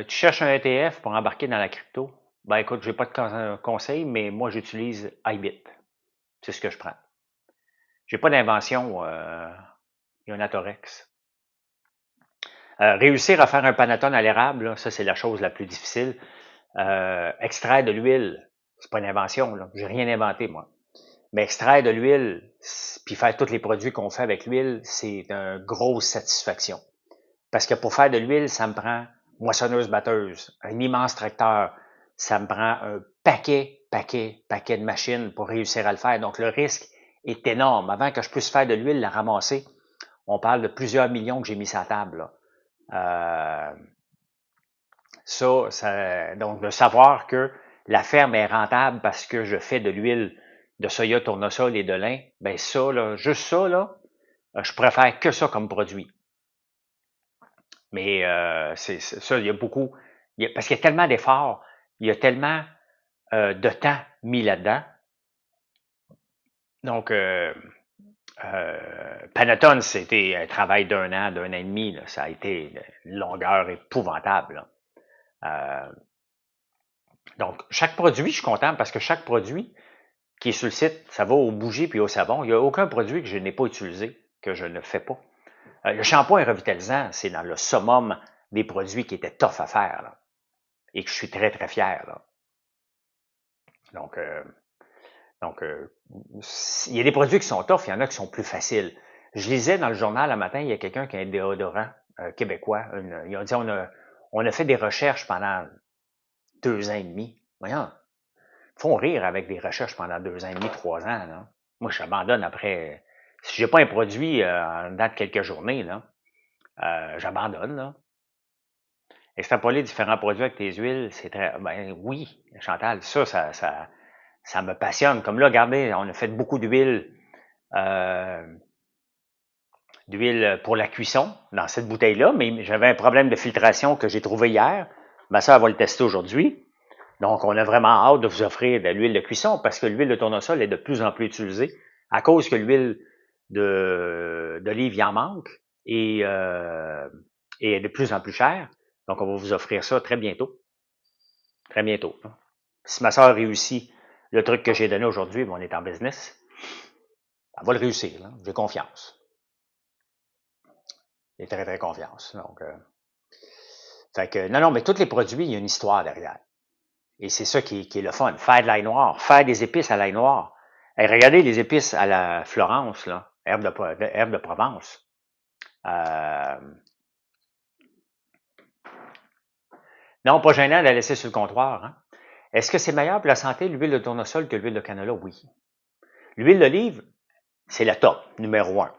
Tu cherches un ETF pour embarquer dans la crypto? Ben écoute, j'ai pas de conseil, mais moi j'utilise iBit. C'est ce que je prends. J'ai pas d'invention Ionatorex. Réussir à faire un panettone à l'érable, là, ça c'est la chose la plus difficile. Extraire de l'huile, c'est pas une invention, là. J'ai rien inventé, moi. Mais extraire de l'huile, puis faire tous les produits qu'on fait avec l'huile, c'est une grosse satisfaction. Parce que pour faire de l'huile, ça me prend moissonneuse-batteuse, un immense tracteur. Ça me prend un paquet de machines pour réussir à le faire. Donc, le risque est énorme. Avant que je puisse faire de l'huile, la ramasser, on parle de plusieurs millions que j'ai mis sur la table. Donc, de savoir que la ferme est rentable parce que je fais de l'huile de soya, tournesol et de lin, ben ça, là, juste ça, là, je préfère que ça comme produit. Mais c'est ça, il y a beaucoup, parce qu'il y a tellement d'efforts, il y a tellement de temps mis là-dedans. Donc, Panettone, c'était un travail d'un an et demi. Là. Ça a été une longueur épouvantable. Donc, chaque produit, je suis content parce que chaque produit qui est sur le site, ça va aux bougies puis au savon. Il n'y a aucun produit que je n'ai pas utilisé, que je ne fais pas. Le shampoing revitalisant, c'est dans le summum des produits qui étaient tough à faire, là, et que je suis très, très fier. Là. Donc, il y a des produits qui sont tough, il y en a qui sont plus faciles. Je lisais dans le journal un matin, il y a quelqu'un qui a un déodorant québécois. Ils ont dit on a fait des recherches pendant 2 ans et demi. Voyons, ils font rire avec des recherches pendant 2 ans et demi, 3 ans. Là. Moi, j'abandonne après. Si j'ai pas un produit en date de quelques journées, là, j'abandonne. Là. Extrapoler différents produits avec tes huiles, c'est très. Ben oui, Chantal, ça me passionne. Comme là, regardez, on a fait beaucoup d'huile pour la cuisson dans cette bouteille-là, mais j'avais un problème de filtration que j'ai trouvé hier. Ma soeur va le tester aujourd'hui. Donc, on a vraiment hâte de vous offrir de l'huile de cuisson parce que l'huile de tournesol est de plus en plus utilisée à cause que l'huile d'olive y en manque et est de plus en plus chère. Donc, on va vous offrir ça très bientôt. Très bientôt. Si ma soeur réussit le truc que j'ai donné aujourd'hui, on est en business, elle va le réussir. J'ai confiance. J'ai très, très confiance. Donc, fait que, non, mais tous les produits, il y a une histoire derrière. Et c'est ça qui est le fun. Faire de l'ail noir, faire des épices à l'ail noir. Et regardez les épices à la Florence, là, herbe de Provence. Non, pas gênant de la laisser sur le comptoir. Hein. Est-ce que c'est meilleur pour la santé, l'huile de tournesol, que l'huile de canola? Oui. L'huile d'olive, c'est le top, numéro 1.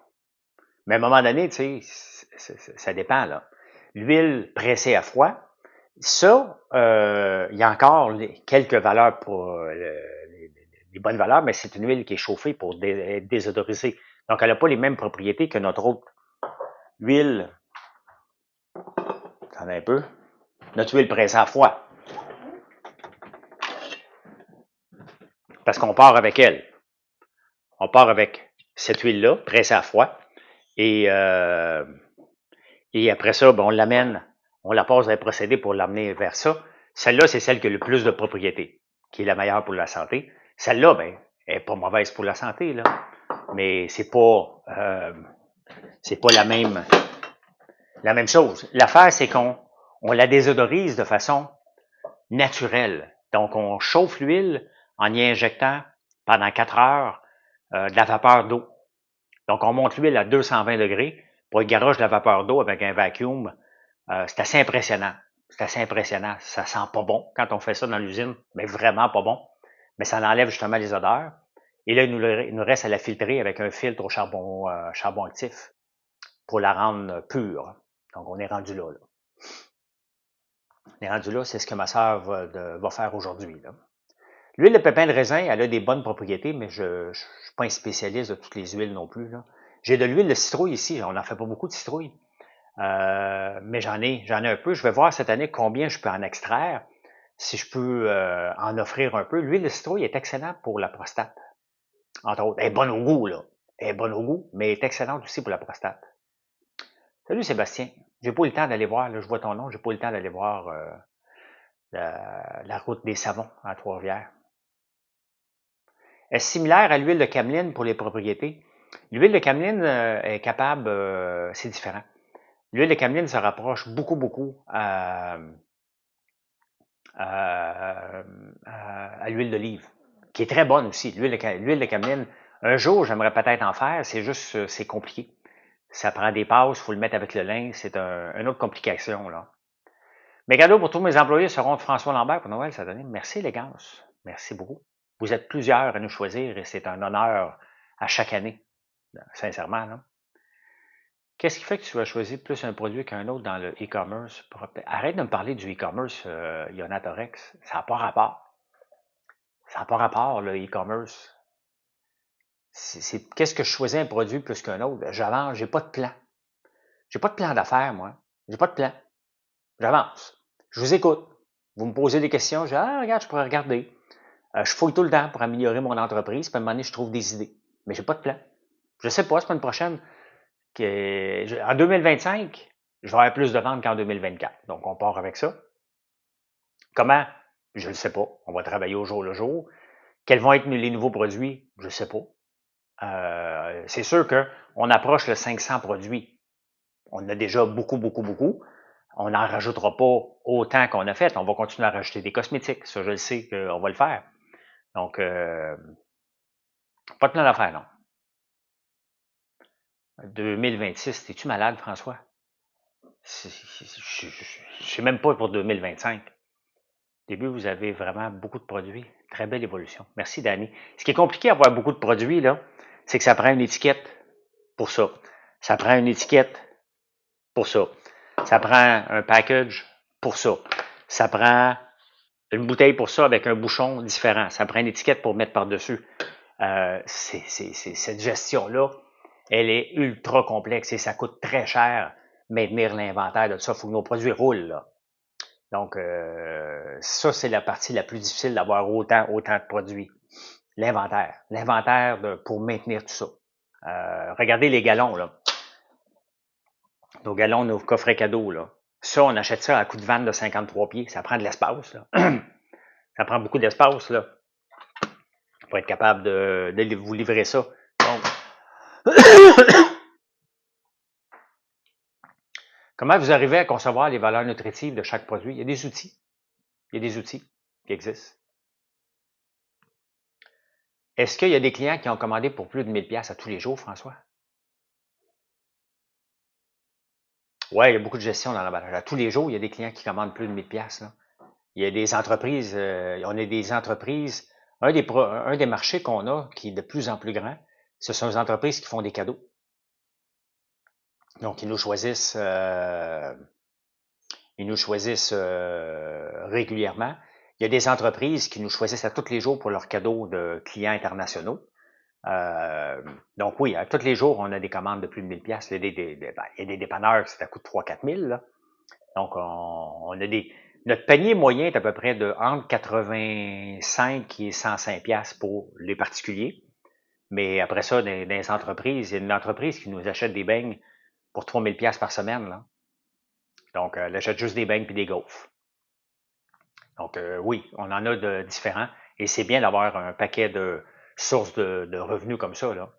Mais à un moment donné, tu sais, ça dépend. Là. L'huile pressée à froid, ça, il y a encore quelques valeurs pour les bonnes valeurs, mais c'est une huile qui est chauffée pour être désodorisée. Donc, elle n'a pas les mêmes propriétés que notre autre huile. Attendez un peu. Notre huile pressée à froid. Parce qu'on part avec elle. On part avec cette huile-là, pressée à froid. Et après ça, ben, on l'amène, on la passe dans les procédés pour l'amener vers ça. Celle-là, c'est celle qui a le plus de propriétés, qui est la meilleure pour la santé. Celle-là, ben, elle n'est pas mauvaise pour la santé, là. Mais c'est pas la même chose. L'affaire, c'est qu'on la désodorise de façon naturelle. Donc, on chauffe l'huile en y injectant pendant 4 heures de la vapeur d'eau. Donc, on monte l'huile à 220 degrés pour le garage de la vapeur d'eau avec un vacuum. C'est assez impressionnant. C'est assez impressionnant. Ça sent pas bon quand on fait ça dans l'usine, mais vraiment pas bon. Mais ça enlève justement les odeurs. Et là, il nous reste à la filtrer avec un filtre au charbon actif pour la rendre pure. Donc, on est rendu là. On est rendu là, c'est ce que ma sœur va faire aujourd'hui. L'huile de pépin de raisin, elle a des bonnes propriétés, mais je ne suis pas un spécialiste de toutes les huiles non plus. J'ai de l'huile de citrouille ici, on n'en fait pas beaucoup de citrouille. Mais j'en ai un peu. Je vais voir cette année combien je peux en extraire, si je peux en offrir un peu. L'huile de citrouille est excellente pour la prostate, entre autres. Elle est bonne au goût, là. Elle est bonne au goût, mais elle est excellente aussi pour la prostate. Salut Sébastien. J'ai pas eu le temps d'aller voir, là, je vois ton nom, j'ai pas eu le temps d'aller voir la route des savons à Trois-Rivières. Est similaire à l'huile de cameline pour les propriétés. L'huile de cameline est capable, c'est différent. L'huile de cameline se rapproche beaucoup à l'huile d'olive, qui est très bonne aussi. L'huile de cameline, un jour, j'aimerais peut-être en faire, c'est juste, c'est compliqué. Ça prend des passes, il faut le mettre avec le lin, c'est une autre complication, là. Mes cadeaux pour tous mes employés seront de François Lambert pour Noël cette année. Merci, les gars. Merci beaucoup. Vous êtes plusieurs à nous choisir et c'est un honneur à chaque année, sincèrement, là. Qu'est-ce qui fait que tu vas choisir plus un produit qu'un autre dans le e-commerce? Arrête de me parler du e-commerce, Yonatorex. Ça n'a pas rapport. Ça n'a pas rapport, le e-commerce. Qu'est-ce que je choisis un produit plus qu'un autre? J'avance, j'ai pas de plan. J'ai pas de plan d'affaires, moi. J'ai pas de plan. J'avance. Je vous écoute. Vous me posez des questions, je dis, regarde, je pourrais regarder. Je fouille tout le temps pour améliorer mon entreprise, puis à un moment donné, je trouve des idées. Mais j'ai pas de plan. Je sais pas, semaine prochaine, en 2025, je vais avoir plus de ventes qu'en 2024. Donc, on part avec ça. Comment? Je ne sais pas. On va travailler au jour le jour. Quels vont être les nouveaux produits? Je ne sais pas. C'est sûr qu'on approche le 500 produits. On a déjà beaucoup. On n'en rajoutera pas autant qu'on a fait. On va continuer à rajouter des cosmétiques. Ça, je le sais qu'on va le faire. Donc, pas de plan d'affaires, non. 2026, t'es-tu malade, François? Je ne sais même pas pour 2025. Au début, vous avez vraiment beaucoup de produits. Très belle évolution. Merci, Danny. Ce qui est compliqué à avoir beaucoup de produits, là, c'est que ça prend une étiquette pour ça. Ça prend une étiquette pour ça. Ça prend un package pour ça. Ça prend une bouteille pour ça avec un bouchon différent. Ça prend une étiquette pour mettre par-dessus. Cette gestion-là, elle est ultra complexe et ça coûte très cher maintenir l'inventaire de ça. Il faut que nos produits roulent, là. Donc, ça, c'est la partie la plus difficile d'avoir autant de produits. L'inventaire. L'inventaire pour maintenir tout ça. Regardez les galons, là. Nos galons, nos coffrets cadeaux, là. Ça, on achète ça à coup de vanne de 53 pieds. Ça prend de l'espace, là. Ça prend beaucoup d'espace, là, pour être capable de vous livrer ça. Donc, comment vous arrivez à concevoir les valeurs nutritives de chaque produit? Il y a des outils. Il y a des outils qui existent. Est-ce qu'il y a des clients qui ont commandé pour plus de 1000 $ à tous les jours, François? Oui, il y a beaucoup de gestion dans l'emballage. À tous les jours, il y a des clients qui commandent plus de 1000 $. Là. Il y a des entreprises, on a des entreprises. Un des marchés qu'on a, qui est de plus en plus grand, ce sont les entreprises qui font des cadeaux. Donc, ils nous choisissent régulièrement. Il y a des entreprises qui nous choisissent à tous les jours pour leurs cadeaux de clients internationaux. Donc oui, à tous les jours, on a des commandes de plus de 1000 $. Il y a des dépanneurs, ça coûte 3-4 000. Là. Donc, on a des... Notre panier moyen est à peu près de entre 85 et 105 $ pour les particuliers. Mais après ça, dans les entreprises, il y a une entreprise qui nous achète des beignes pour 3000 $ par semaine. Là. Donc, elle achète juste des beignes puis des gaufres. Donc, oui, on en a de différents. Et c'est bien d'avoir un paquet de sources de revenus comme ça, là.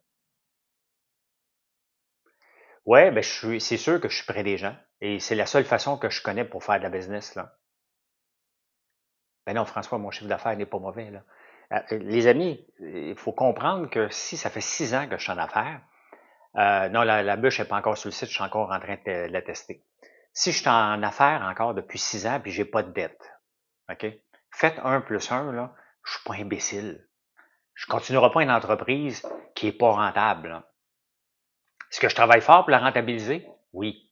Ouais, ben c'est sûr que je suis près des gens. Et c'est la seule façon que je connais pour faire de la business, là. Ben non, François, mon chiffre d'affaires n'est pas mauvais, là. Les amis, il faut comprendre que si ça fait 6 ans que je suis en affaires, non, la bûche n'est pas encore sur le site, je suis encore en train de la tester. Si je suis en affaires encore depuis 6 ans puis j'ai pas de dette, OK? Faites 1 plus 1, là, je suis pas imbécile. Je continuerai pas une entreprise qui est pas rentable, là. Est-ce que je travaille fort pour la rentabiliser? Oui.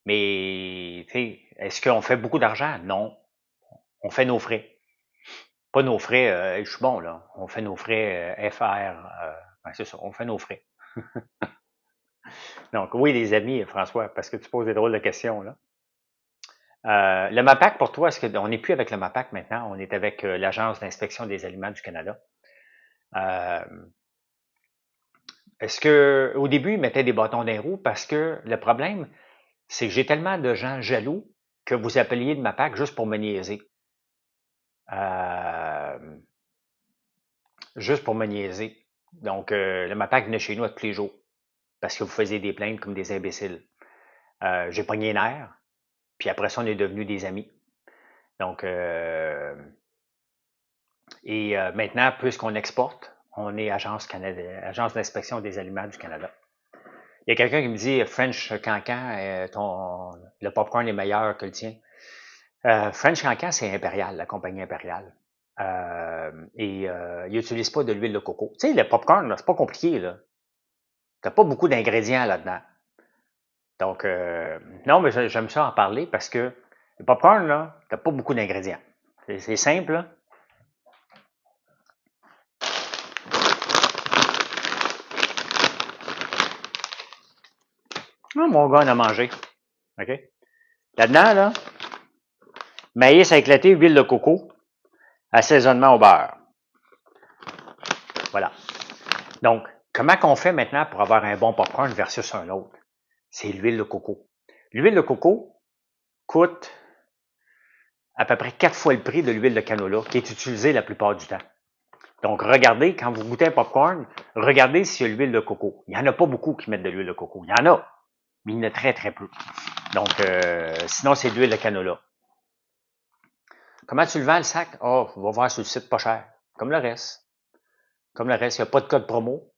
Mais, tu sais, est-ce qu'on fait beaucoup d'argent? Non. On fait nos frais. Pas nos frais, je suis bon, là. On fait nos frais FR. C'est ça, on fait nos frais. Donc, oui, les amis, François, parce que tu poses des drôles de questions, là. Le MAPAC, pour toi, est-ce qu'on n'est plus avec le MAPAC maintenant? On est avec l'Agence d'inspection des aliments du Canada. Est-ce que, au début, ils mettaient des bâtons dans les roues parce que le problème, c'est que j'ai tellement de gens jaloux que vous appeliez de MAPAC juste pour me niaiser. Juste pour me niaiser. Donc, le MAPAC venait chez nous à tous les jours parce que vous faisiez des plaintes comme des imbéciles. J'ai pogné un air, puis après ça, on est devenus des amis. Donc, maintenant, puisqu'on exporte, on est Agence d'inspection des aliments du Canada. Il y a quelqu'un qui me dit French Cancan, le popcorn est meilleur que le tien. French Cancan, c'est Impérial, la compagnie Impériale. Ils n'utilisent pas de l'huile de coco. Tu sais, le popcorn, c'est pas compliqué, là. T'as pas beaucoup d'ingrédients là-dedans. Donc, non, mais j'aime ça en parler parce que le popcorn, là, t'as pas beaucoup d'ingrédients. C'est simple, là. Ah, mon gars en a mangé. OK? Là-dedans, là, maïs éclaté, huile de coco, assaisonnement au beurre. Voilà. Donc, comment qu'on fait maintenant pour avoir un bon popcorn versus un autre? C'est l'huile de coco. L'huile de coco coûte à peu près 4 fois le prix de l'huile de canola qui est utilisée la plupart du temps. Donc, regardez, quand vous goûtez un popcorn, regardez s'il y a l'huile de coco. Il n'y en a pas beaucoup qui mettent de l'huile de coco. Il y en a, mais il y en a très, très peu. Donc, sinon, c'est de l'huile de canola. Comment tu le vends, le sac? Oh, on va voir sur le site, pas cher. Comme le reste. Comme le reste, il n'y a pas de code promo.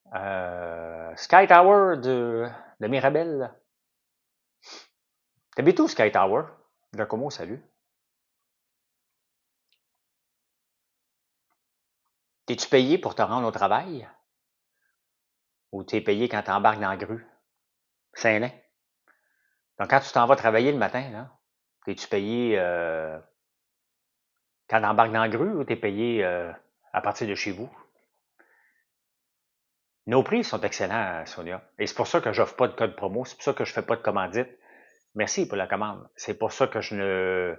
Sky Tower de Mirabel. T'habites où, Sky Tower? Giacomo, salut. T'es-tu payé pour te rendre au travail? Ou t'es payé quand t'embarques dans la grue? Saint-Lin. Donc, quand tu t'en vas travailler le matin, là, t'es-tu payé quand t'embarques dans la grue ou t'es payé à partir de chez vous? Nos prix sont excellents, Sonia. Et c'est pour ça que j'offre pas de code promo. C'est pour ça que je fais pas de commandite. Merci pour la commande. C'est pour ça que je ne...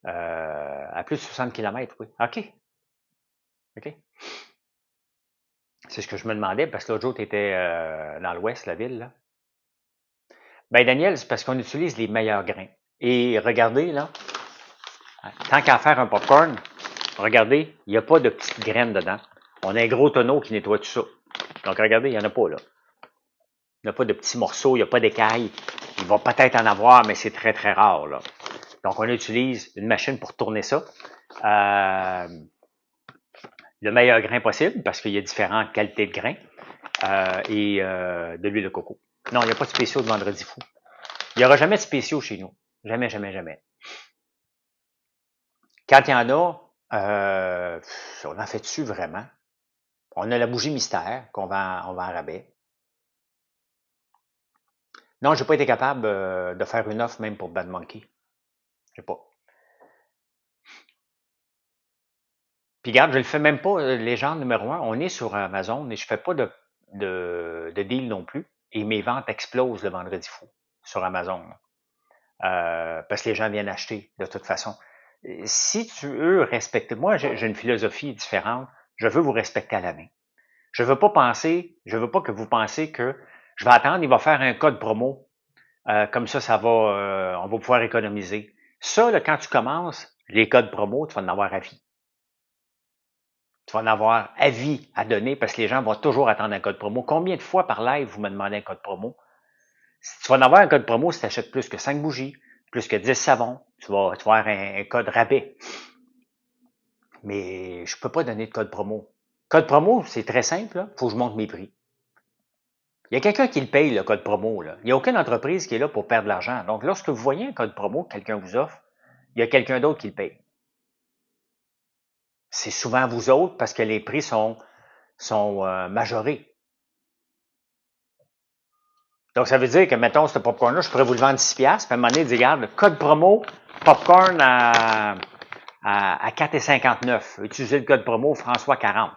à plus de 60 km, oui. OK. OK. C'est ce que je me demandais, parce que l'autre jour, tu étais dans l'ouest, la ville, là. Ben, Daniel, c'est parce qu'on utilise les meilleurs grains. Et regardez, là, tant qu'à faire un popcorn, regardez, il n'y a pas de petites graines dedans. On a un gros tonneau qui nettoie tout ça. Donc, regardez, il n'y en a pas, là. Il n'y a pas de petits morceaux, il n'y a pas d'écailles. Il va peut-être en avoir, mais c'est très, très rare, là. Donc, on utilise une machine pour tourner ça. Le meilleur grain possible, parce qu'il y a différentes qualités de grains, et de l'huile de coco. Non, il n'y a pas de spéciaux de vendredi fou. Il n'y aura jamais de spéciaux chez nous. Jamais, jamais, jamais. Quand il y en a, on en fait dessus vraiment. On a la bougie mystère on vend en rabais. Non, j'ai pas été capable de faire une offre même pour Bad Monkey. J'ai pas. Puis regarde, je le fais même pas, légende numéro 1. On est sur Amazon et je fais pas de deal non plus. Et mes ventes explosent le vendredi fou sur Amazon. Parce que les gens viennent acheter de toute façon. Si tu veux respecter, moi j'ai une philosophie différente. Je veux vous respecter à l'année. Je veux pas que vous pensiez que je vais attendre, il va faire un code promo. Comme ça va, on va pouvoir économiser. Ça, là, quand tu commences, les codes promo, tu vas en avoir à vie. Tu vas en avoir à vie à donner parce que les gens vont toujours attendre un code promo. Combien de fois par live vous me demandez un code promo? Si tu vas en avoir un code promo si tu achètes plus que 5 bougies, plus que 10 savons, tu vas avoir un code rabais. Mais je peux pas donner de code promo. Code promo, c'est très simple, il faut que je monte mes prix. Il y a quelqu'un qui le paye, le code promo. Là. Il n'y a aucune entreprise qui est là pour perdre de l'argent. Donc, lorsque vous voyez un code promo que quelqu'un vous offre, il y a quelqu'un d'autre qui le paye. C'est souvent vous autres parce que les prix sont majorés. Donc, ça veut dire que, mettons, ce popcorn-là, je pourrais vous le vendre 10$, puis à un moment donné, dire, regarde, code promo, popcorn à 4,59. Utilisez le code promo François 40.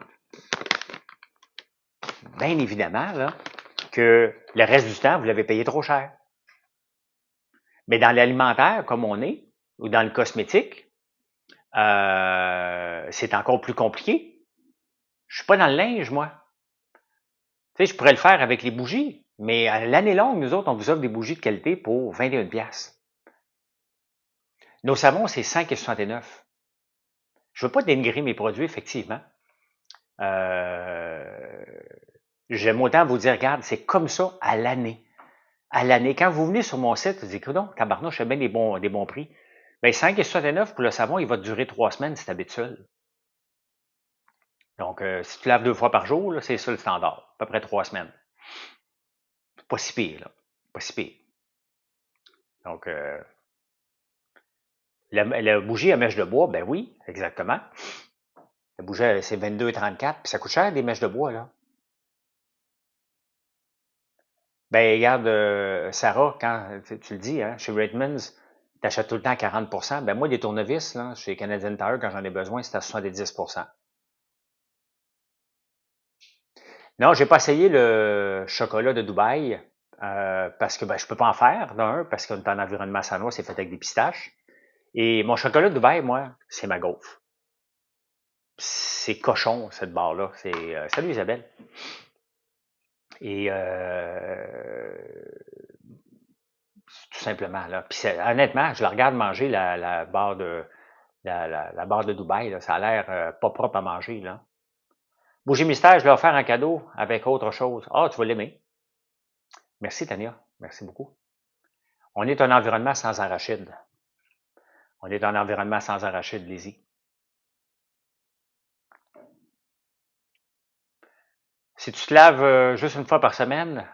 Bien évidemment, là, que le reste du temps, vous l'avez payé trop cher. Mais dans l'alimentaire, comme on est, ou dans le cosmétique, c'est encore plus compliqué. Je suis pas dans le linge, moi. Tu sais, je pourrais le faire avec les bougies, mais à l'année longue, nous autres, on vous offre des bougies de qualité pour 21$. Nos savons, c'est 5,69$. Je veux pas dénigrer mes produits, effectivement. J'aime autant vous dire, regarde, c'est comme ça à l'année. À l'année. Quand vous venez sur mon site, vous dites, non, tabarnouche, je fais bien des bons prix. Ben, 5,69$ pour le savon, il va te durer 3 semaines si tu habites seul. Donc, si tu laves 2 fois par jour, c'est ça le standard. À peu près 3 semaines. Pas si pire, là. Pas si pire. Donc, la bougie à mèche de bois, ben oui, exactement. La bougie, c'est 22,34$, puis ça coûte cher, des mèches de bois, là. Ben, regarde, Sarah, quand tu le dis, hein, chez Redmond's, tu achètes tout le temps à 40%. Ben, moi, des tournevis, là, chez Canadian Tire, quand j'en ai besoin, c'est à 70%. Non, j'ai pas essayé le chocolat de Dubaï, parce que ben, je peux pas en faire, d'un, parce qu'on est en environnement sanois, c'est fait avec des pistaches. Et mon chocolat de Dubaï, moi, c'est ma gaufre. C'est cochon, cette barre-là. Salut Isabelle. Et tout simplement, là. Puis honnêtement, je la regarde manger la barre de la barre de Dubaï, là. Ça a l'air pas propre à manger, là. Bougie mystère, je l'ai offert en cadeau avec autre chose. Ah, tu vas l'aimer. Merci, Tania. Merci beaucoup. On est un environnement sans arachides. On est un environnement sans arachides, Lizzie. Si tu te laves juste une fois par semaine,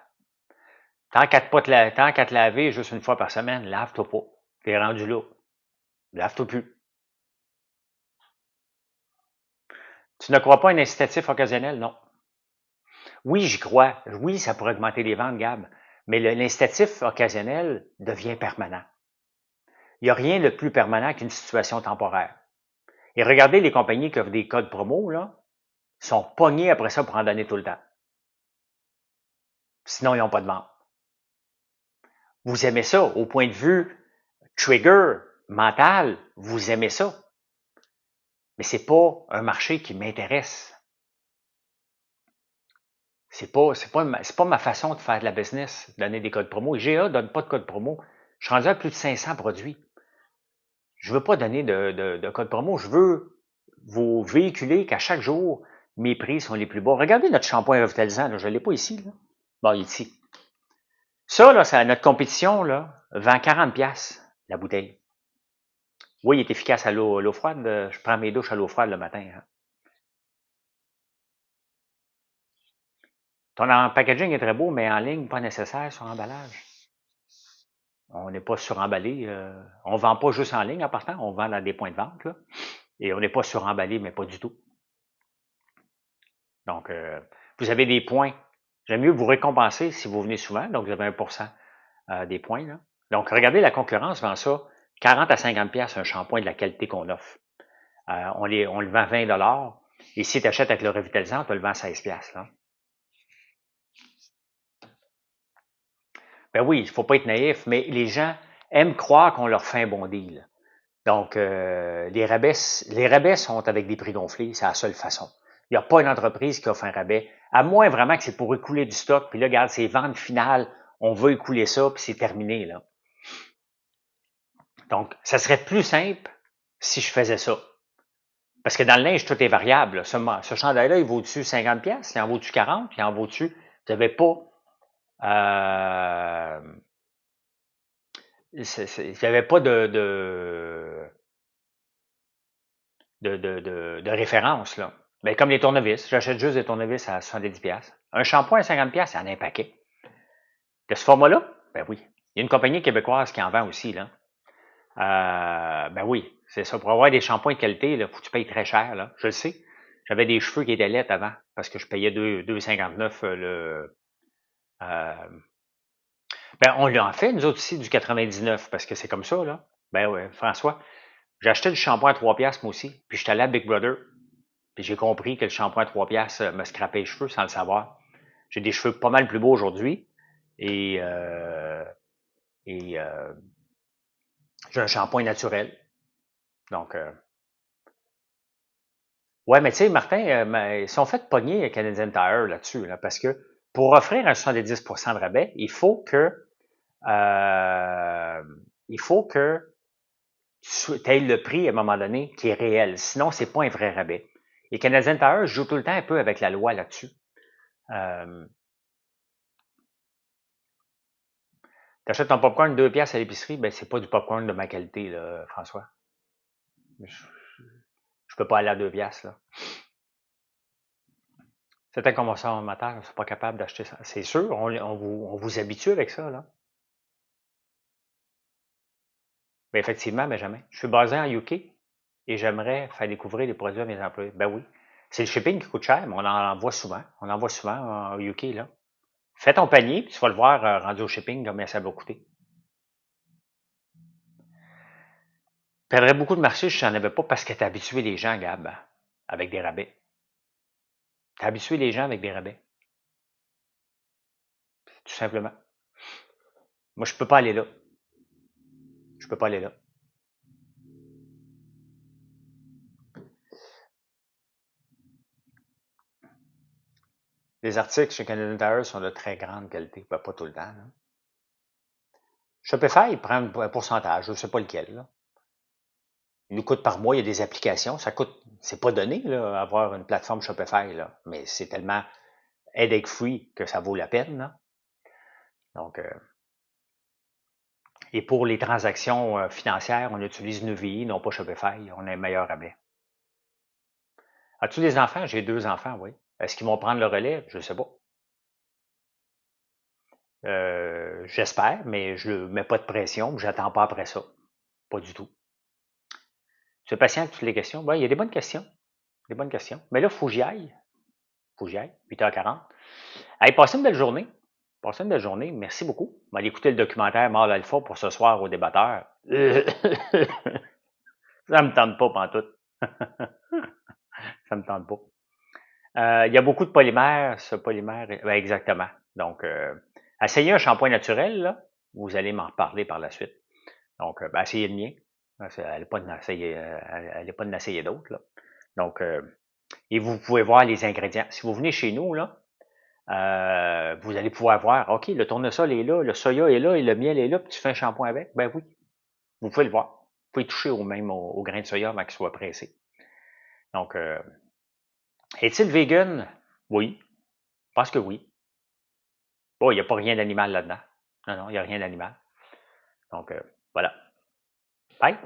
tant qu'à te laver juste une fois par semaine, lave-toi pas. T'es rendu là. Lave-toi plus. Tu ne crois pas à un incitatif occasionnel? Non. Oui, j'y crois. Oui, ça pourrait augmenter les ventes, Gab. Mais l'incitatif occasionnel devient permanent. Il n'y a rien de plus permanent qu'une situation temporaire. Et regardez les compagnies qui offrent des codes promo, là, sont pognés après ça pour en donner tout le temps. Sinon, ils n'ont pas de vente. Vous aimez ça, au point de vue trigger mental, vous aimez ça. Mais c'est pas un marché qui m'intéresse. C'est pas ma façon de faire de la business, donner des codes promo. IGA donne pas de code promo. Je suis rendu à plus de 500 produits. Je veux pas donner de code promo. Je veux vous véhiculer qu'à chaque jour, mes prix sont les plus bas. Regardez notre shampoing revitalisant. Là. Je l'ai pas ici. Là. Bon, il est ici. Ça, là, notre compétition, là, vend 40$ la bouteille. Oui, il est efficace à l'eau froide. Je prends mes douches à l'eau froide le matin. Hein. Ton packaging est très beau, mais en ligne, pas nécessaire sur emballage. On n'est pas suremballé. On ne vend pas juste en ligne en partant, on vend dans des points de vente. Là, et on n'est pas suremballé, mais pas du tout. Donc, vous avez des points. J'aime mieux vous récompenser si vous venez souvent. Donc, vous avez 1% des points. Là. Donc, regardez, la concurrence vend ça 40 à 50$ un shampoing de la qualité qu'on offre. On le vend 20$. Et si tu achètes avec le revitalisant, tu le vends 16$. Là. Ben oui, il ne faut pas être naïf, mais les gens aiment croire qu'on leur fait un bon deal. Donc, les rabais sont avec des prix gonflés, c'est la seule façon. Il n'y a pas une entreprise qui offre un rabais, à moins vraiment que c'est pour écouler du stock, puis là, regarde, c'est ventes finales, on veut écouler ça, puis c'est terminé, là. Donc, ça serait plus simple si je faisais ça. Parce que dans le linge, tout est variable. Ce chandail-là, il vaut-tu 50$? Il en vaut-tu 40$? Il en vaut-tu? Vous n'avez pas... il n'y avait pas de référence, là. Ben, comme les tournevis. J'achète juste des tournevis à 70$. Un shampoing à 50$, il y en a un paquet. De ce format-là? Ben oui. Il y a une compagnie québécoise qui en vend aussi, là. Ben oui, c'est ça. Pour avoir des shampoings de qualité, il faut que tu payes très cher, là. Je le sais. J'avais des cheveux qui étaient laids avant, parce que je payais 2,59 le... ben, on l'a en fait, nous autres ici, du 99, parce que c'est comme ça, là. Ben ouais, François. J'ai acheté du shampoing à 3$ moi aussi, puis j'étais allé à Big Brother. Puis j'ai compris que le shampoing à 3$ me scrapait les cheveux sans le savoir. J'ai des cheveux pas mal plus beaux aujourd'hui. Et, j'ai un shampoing naturel. Donc, ouais, mais tu sais, Martin, ils sont fait pogner Canadian Tire là-dessus, là, parce que pour offrir un 70% de rabais, il faut que tu aies le prix à un moment donné qui est réel. Sinon, c'est pas un vrai rabais. Et Canadian Tire joue tout le temps un peu avec la loi là-dessus. T'achètes ton popcorn 2$ à l'épicerie, ben c'est pas du popcorn de ma qualité, là, François. Je peux pas aller à 2$, là. Certains consommateurs ne sont pas capables d'acheter ça. C'est sûr, on vous habitue avec ça, là. Ben effectivement, mais jamais. Je suis basé en UK et j'aimerais faire découvrir les produits à mes employés. Ben oui. C'est le shipping qui coûte cher, mais on en envoie souvent. On en envoie souvent au UK, là. Fais ton panier, puis tu vas le voir rendu au shipping, combien ça va coûter. Je perdrais beaucoup de marché si je n'en avais pas parce que tu as habitué les gens, Gab, avec des rabais. Tu as habitué les gens avec des rabais. Tout simplement. Moi, je peux pas aller là. Je peux pas aller là. Les articles chez Canadian Tire sont de très grande qualité. Ben, pas tout le temps. Là. Shopify prend un pourcentage, je ne sais pas lequel. Là. Il nous coûte par mois, il y a des applications. Ça coûte, c'est pas donné, là, avoir une plateforme Shopify, là. Mais c'est tellement headache free que ça vaut la peine. Là. Donc, Et pour les transactions financières, on utilise Nuvei, non pas Shopify. On a un meilleur rabais. As-tu des enfants? J'ai 2 enfants, oui. Est-ce qu'ils vont prendre le relais? Je ne sais pas. J'espère, mais je ne mets pas de pression. Je n'attends pas après ça. Pas du tout. Tu es patient avec toutes les questions? Ben, il y a des bonnes questions. Des bonnes questions. Mais là, il faut que j'y aille. Faut que j'y aille. 8h40. Allez, passez une belle journée. Passez une belle journée. Merci beaucoup. On va aller écouter le documentaire Mort l'Alpha pour ce soir au débatteur. Ça me tente pas, pantoute. Ça me tente pas. Il y a beaucoup de polymères. Ce polymère, ben exactement. Donc, essayez un shampoing naturel, là. Vous allez m'en reparler par la suite. Donc, ben, essayez le mien. Elle n'est pas de n'essayer d'autres, là. Donc, et vous pouvez voir les ingrédients. Si vous venez chez nous, là, vous allez pouvoir voir, OK, le tournesol est là, le soya est là et le miel est là, puis tu fais un shampoing avec. Ben oui, vous pouvez le voir. Vous pouvez toucher au grain de soya avant qu'il soit pressé. Donc, est-il vegan? Oui, je pense que oui. Bon, il n'y a pas rien d'animal là-dedans. Non, non, il n'y a rien d'animal. Donc, voilà. Bye.